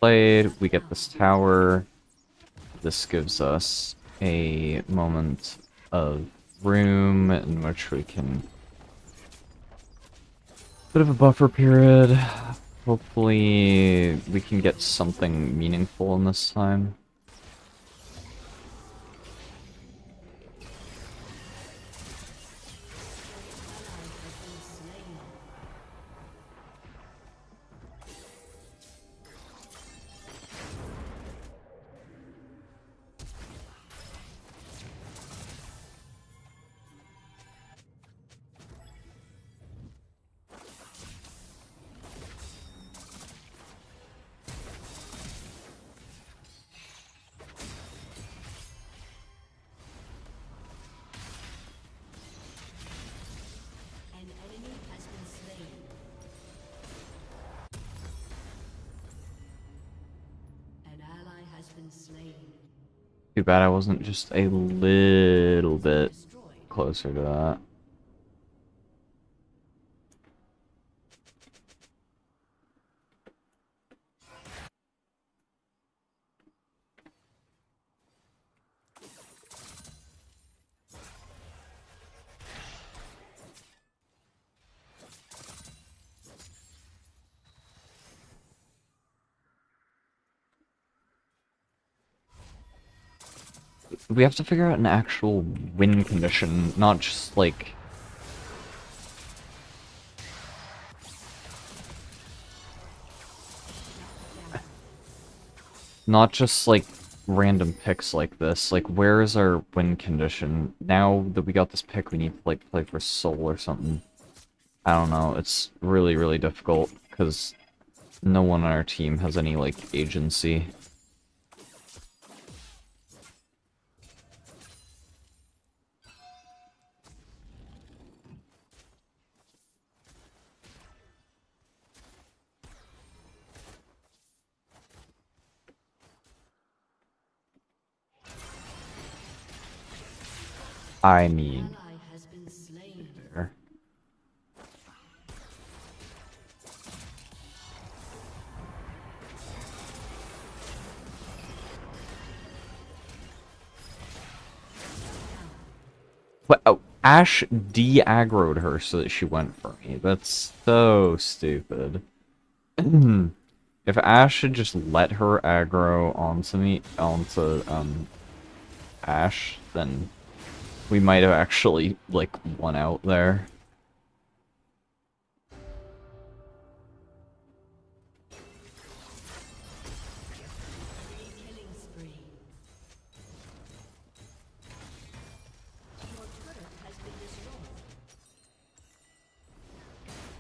Played, we get this tower. This gives us a moment of room in which we can... Bit of a buffer period. Hopefully we can get something meaningful in this time. An enemy has been slain. An ally has been slain. Too bad I wasn't just a little bit Destroyed. closer to that. We have to figure out an actual win condition, not just like... Not just like random picks like this. Like, where is our win condition? Now that we got this pick, we need to like play for soul or something. I don't know. It's really, really difficult because no one on our team has any like agency. I mean, Ally has been slain. there. What? Oh, Ash de-aggroed her so that she went for me. That's so stupid. If Ash had just let her aggro onto me, onto, Ash, then we might have actually, like, won out there. Killing spree. Your turret has been destroyed.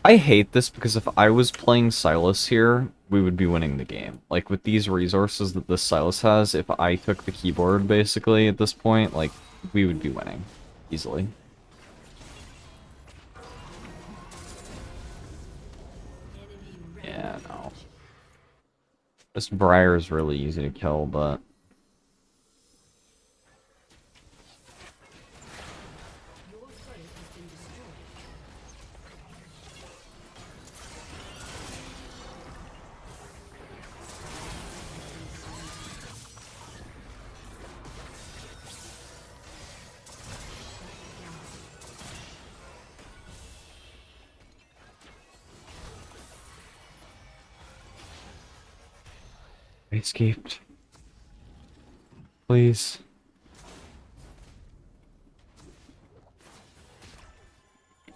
I hate this because if I was playing Sylas here, we would be winning the game. Like, with these resources that this Sylas has, if I took the keyboard, basically, at this point, like, we would be winning. Easily. Enemy Yeah, rampage. no. This Briar is really easy to kill, but... Your turret has been destroyed. I escaped. Please. Oh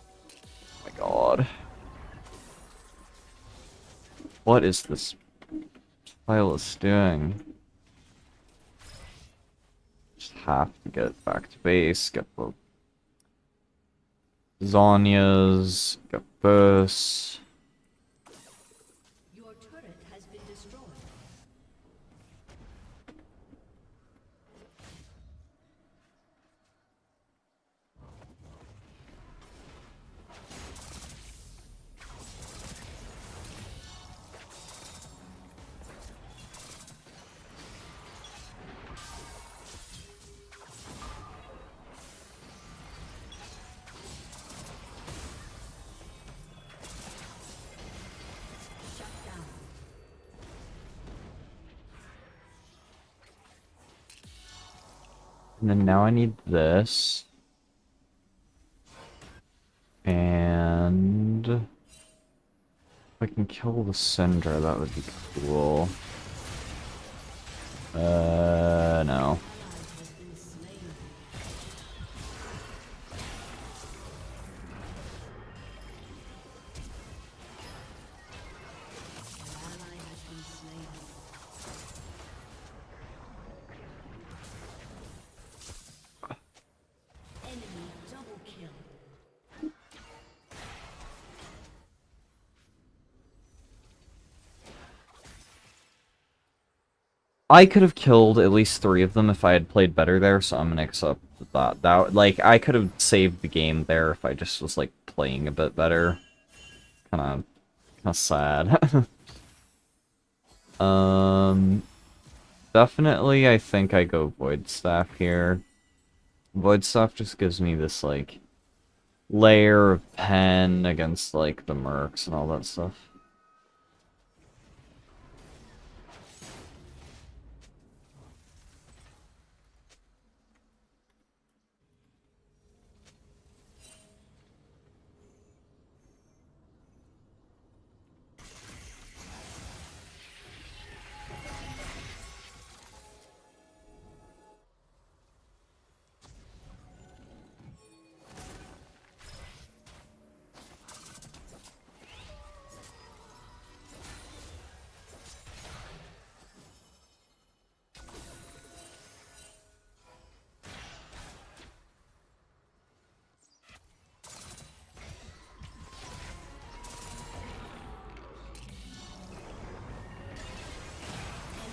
my god. What is this Sylas doing? Just have to get back to base, get the Zonias, get this. Your turret has been destroyed. And then now I need this. And if I can kill the Syndra, that would be cool. No. I could have killed at least 3 of them if I had played better there, so I'm gonna accept that. Like, I could have saved the game there if I just was, like, playing a bit better. Kinda sad. Definitely I think I go Void Staff here. Void Staff just gives me this, like, layer of pen against, like, the mercs and all that stuff.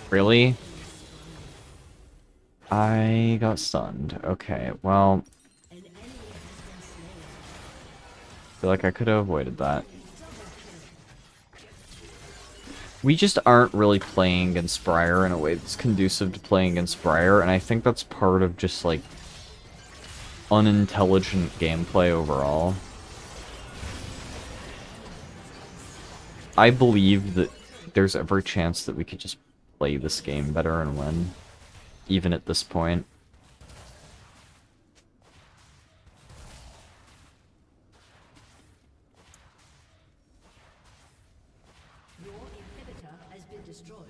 Really? I got stunned. Okay, well, I feel like I could have avoided that. We just aren't really playing against Briar in a way that's conducive to playing against Briar, and I think that's part of just, like, unintelligent gameplay overall. I believe that there's every chance that we could just play this game better and win, even at this point. Your inhibitor has been destroyed.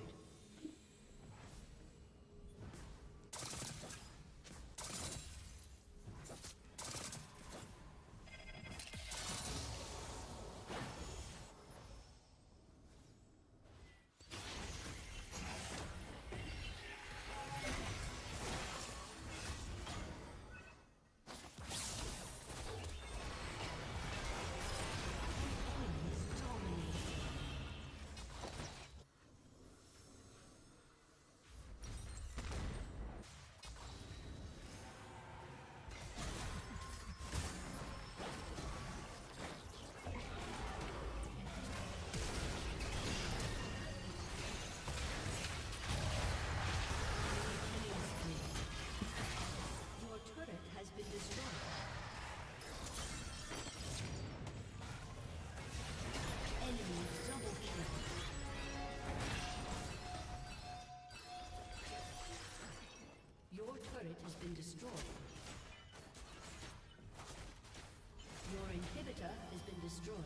Your turret has been destroyed. Enemy double kill. Your turret has been destroyed. Your inhibitor has been destroyed.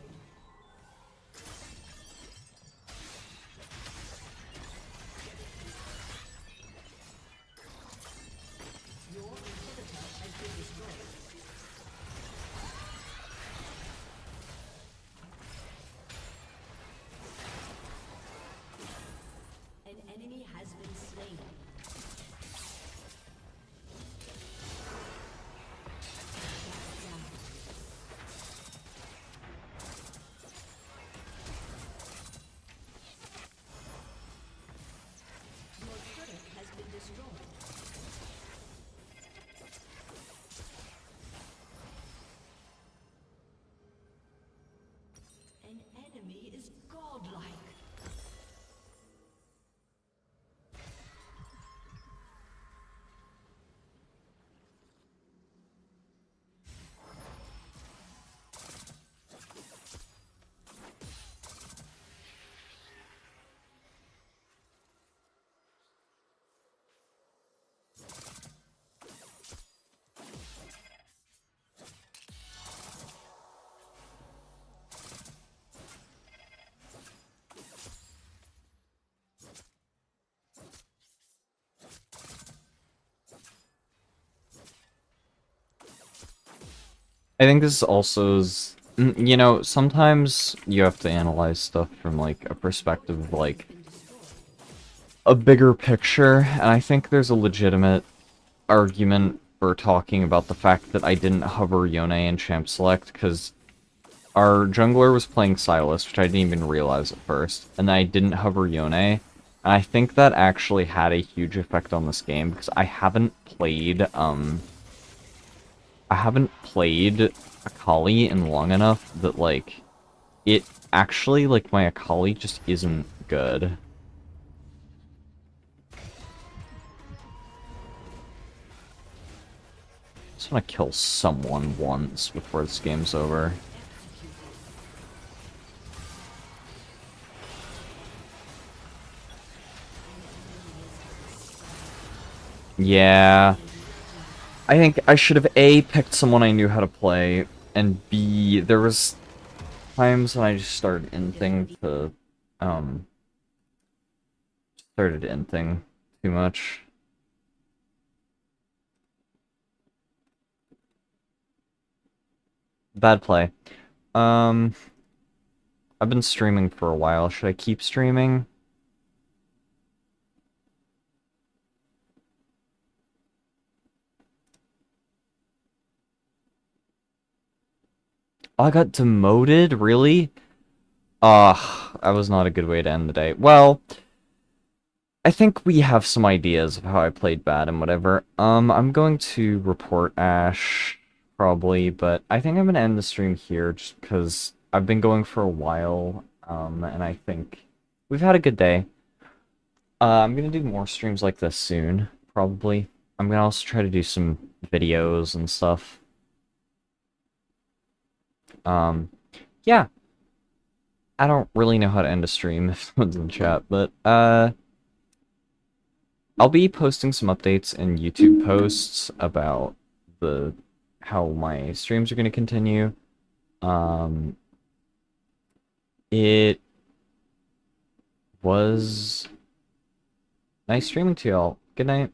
I think this also is, you know, sometimes you have to analyze stuff from, like, a perspective of, like, a bigger picture, and I think there's a legitimate argument for talking about the fact that I didn't hover Yone in Champ Select, because our jungler was playing Sylas, which I didn't even realize at first, and then I didn't hover Yone, and I think that actually had a huge effect on this game, because I haven't played Akali in long enough that, like, it actually, like, my Akali just isn't good. Just want to kill someone once before this game's over. Yeah. I think I should have A, picked someone I knew how to play, and B, there was times when I just started inting too much. Bad play. Um, I've been streaming for a while. Should I keep streaming? Oh, I got demoted? Really? That was not a good way to end the day. Well, I think we have some ideas of how I played bad and whatever. I'm going to report Ash, probably, but I think I'm gonna end the stream here just because I've been going for a while, and I think we've had a good day. I'm gonna do more streams like this soon, probably. I'm gonna also try to do some videos and stuff. Yeah. I don't really know how to end a stream if someone's in chat, but, I'll be posting some updates in YouTube posts about the how my streams are going to continue. Um, it was nice streaming to y'all. Good night.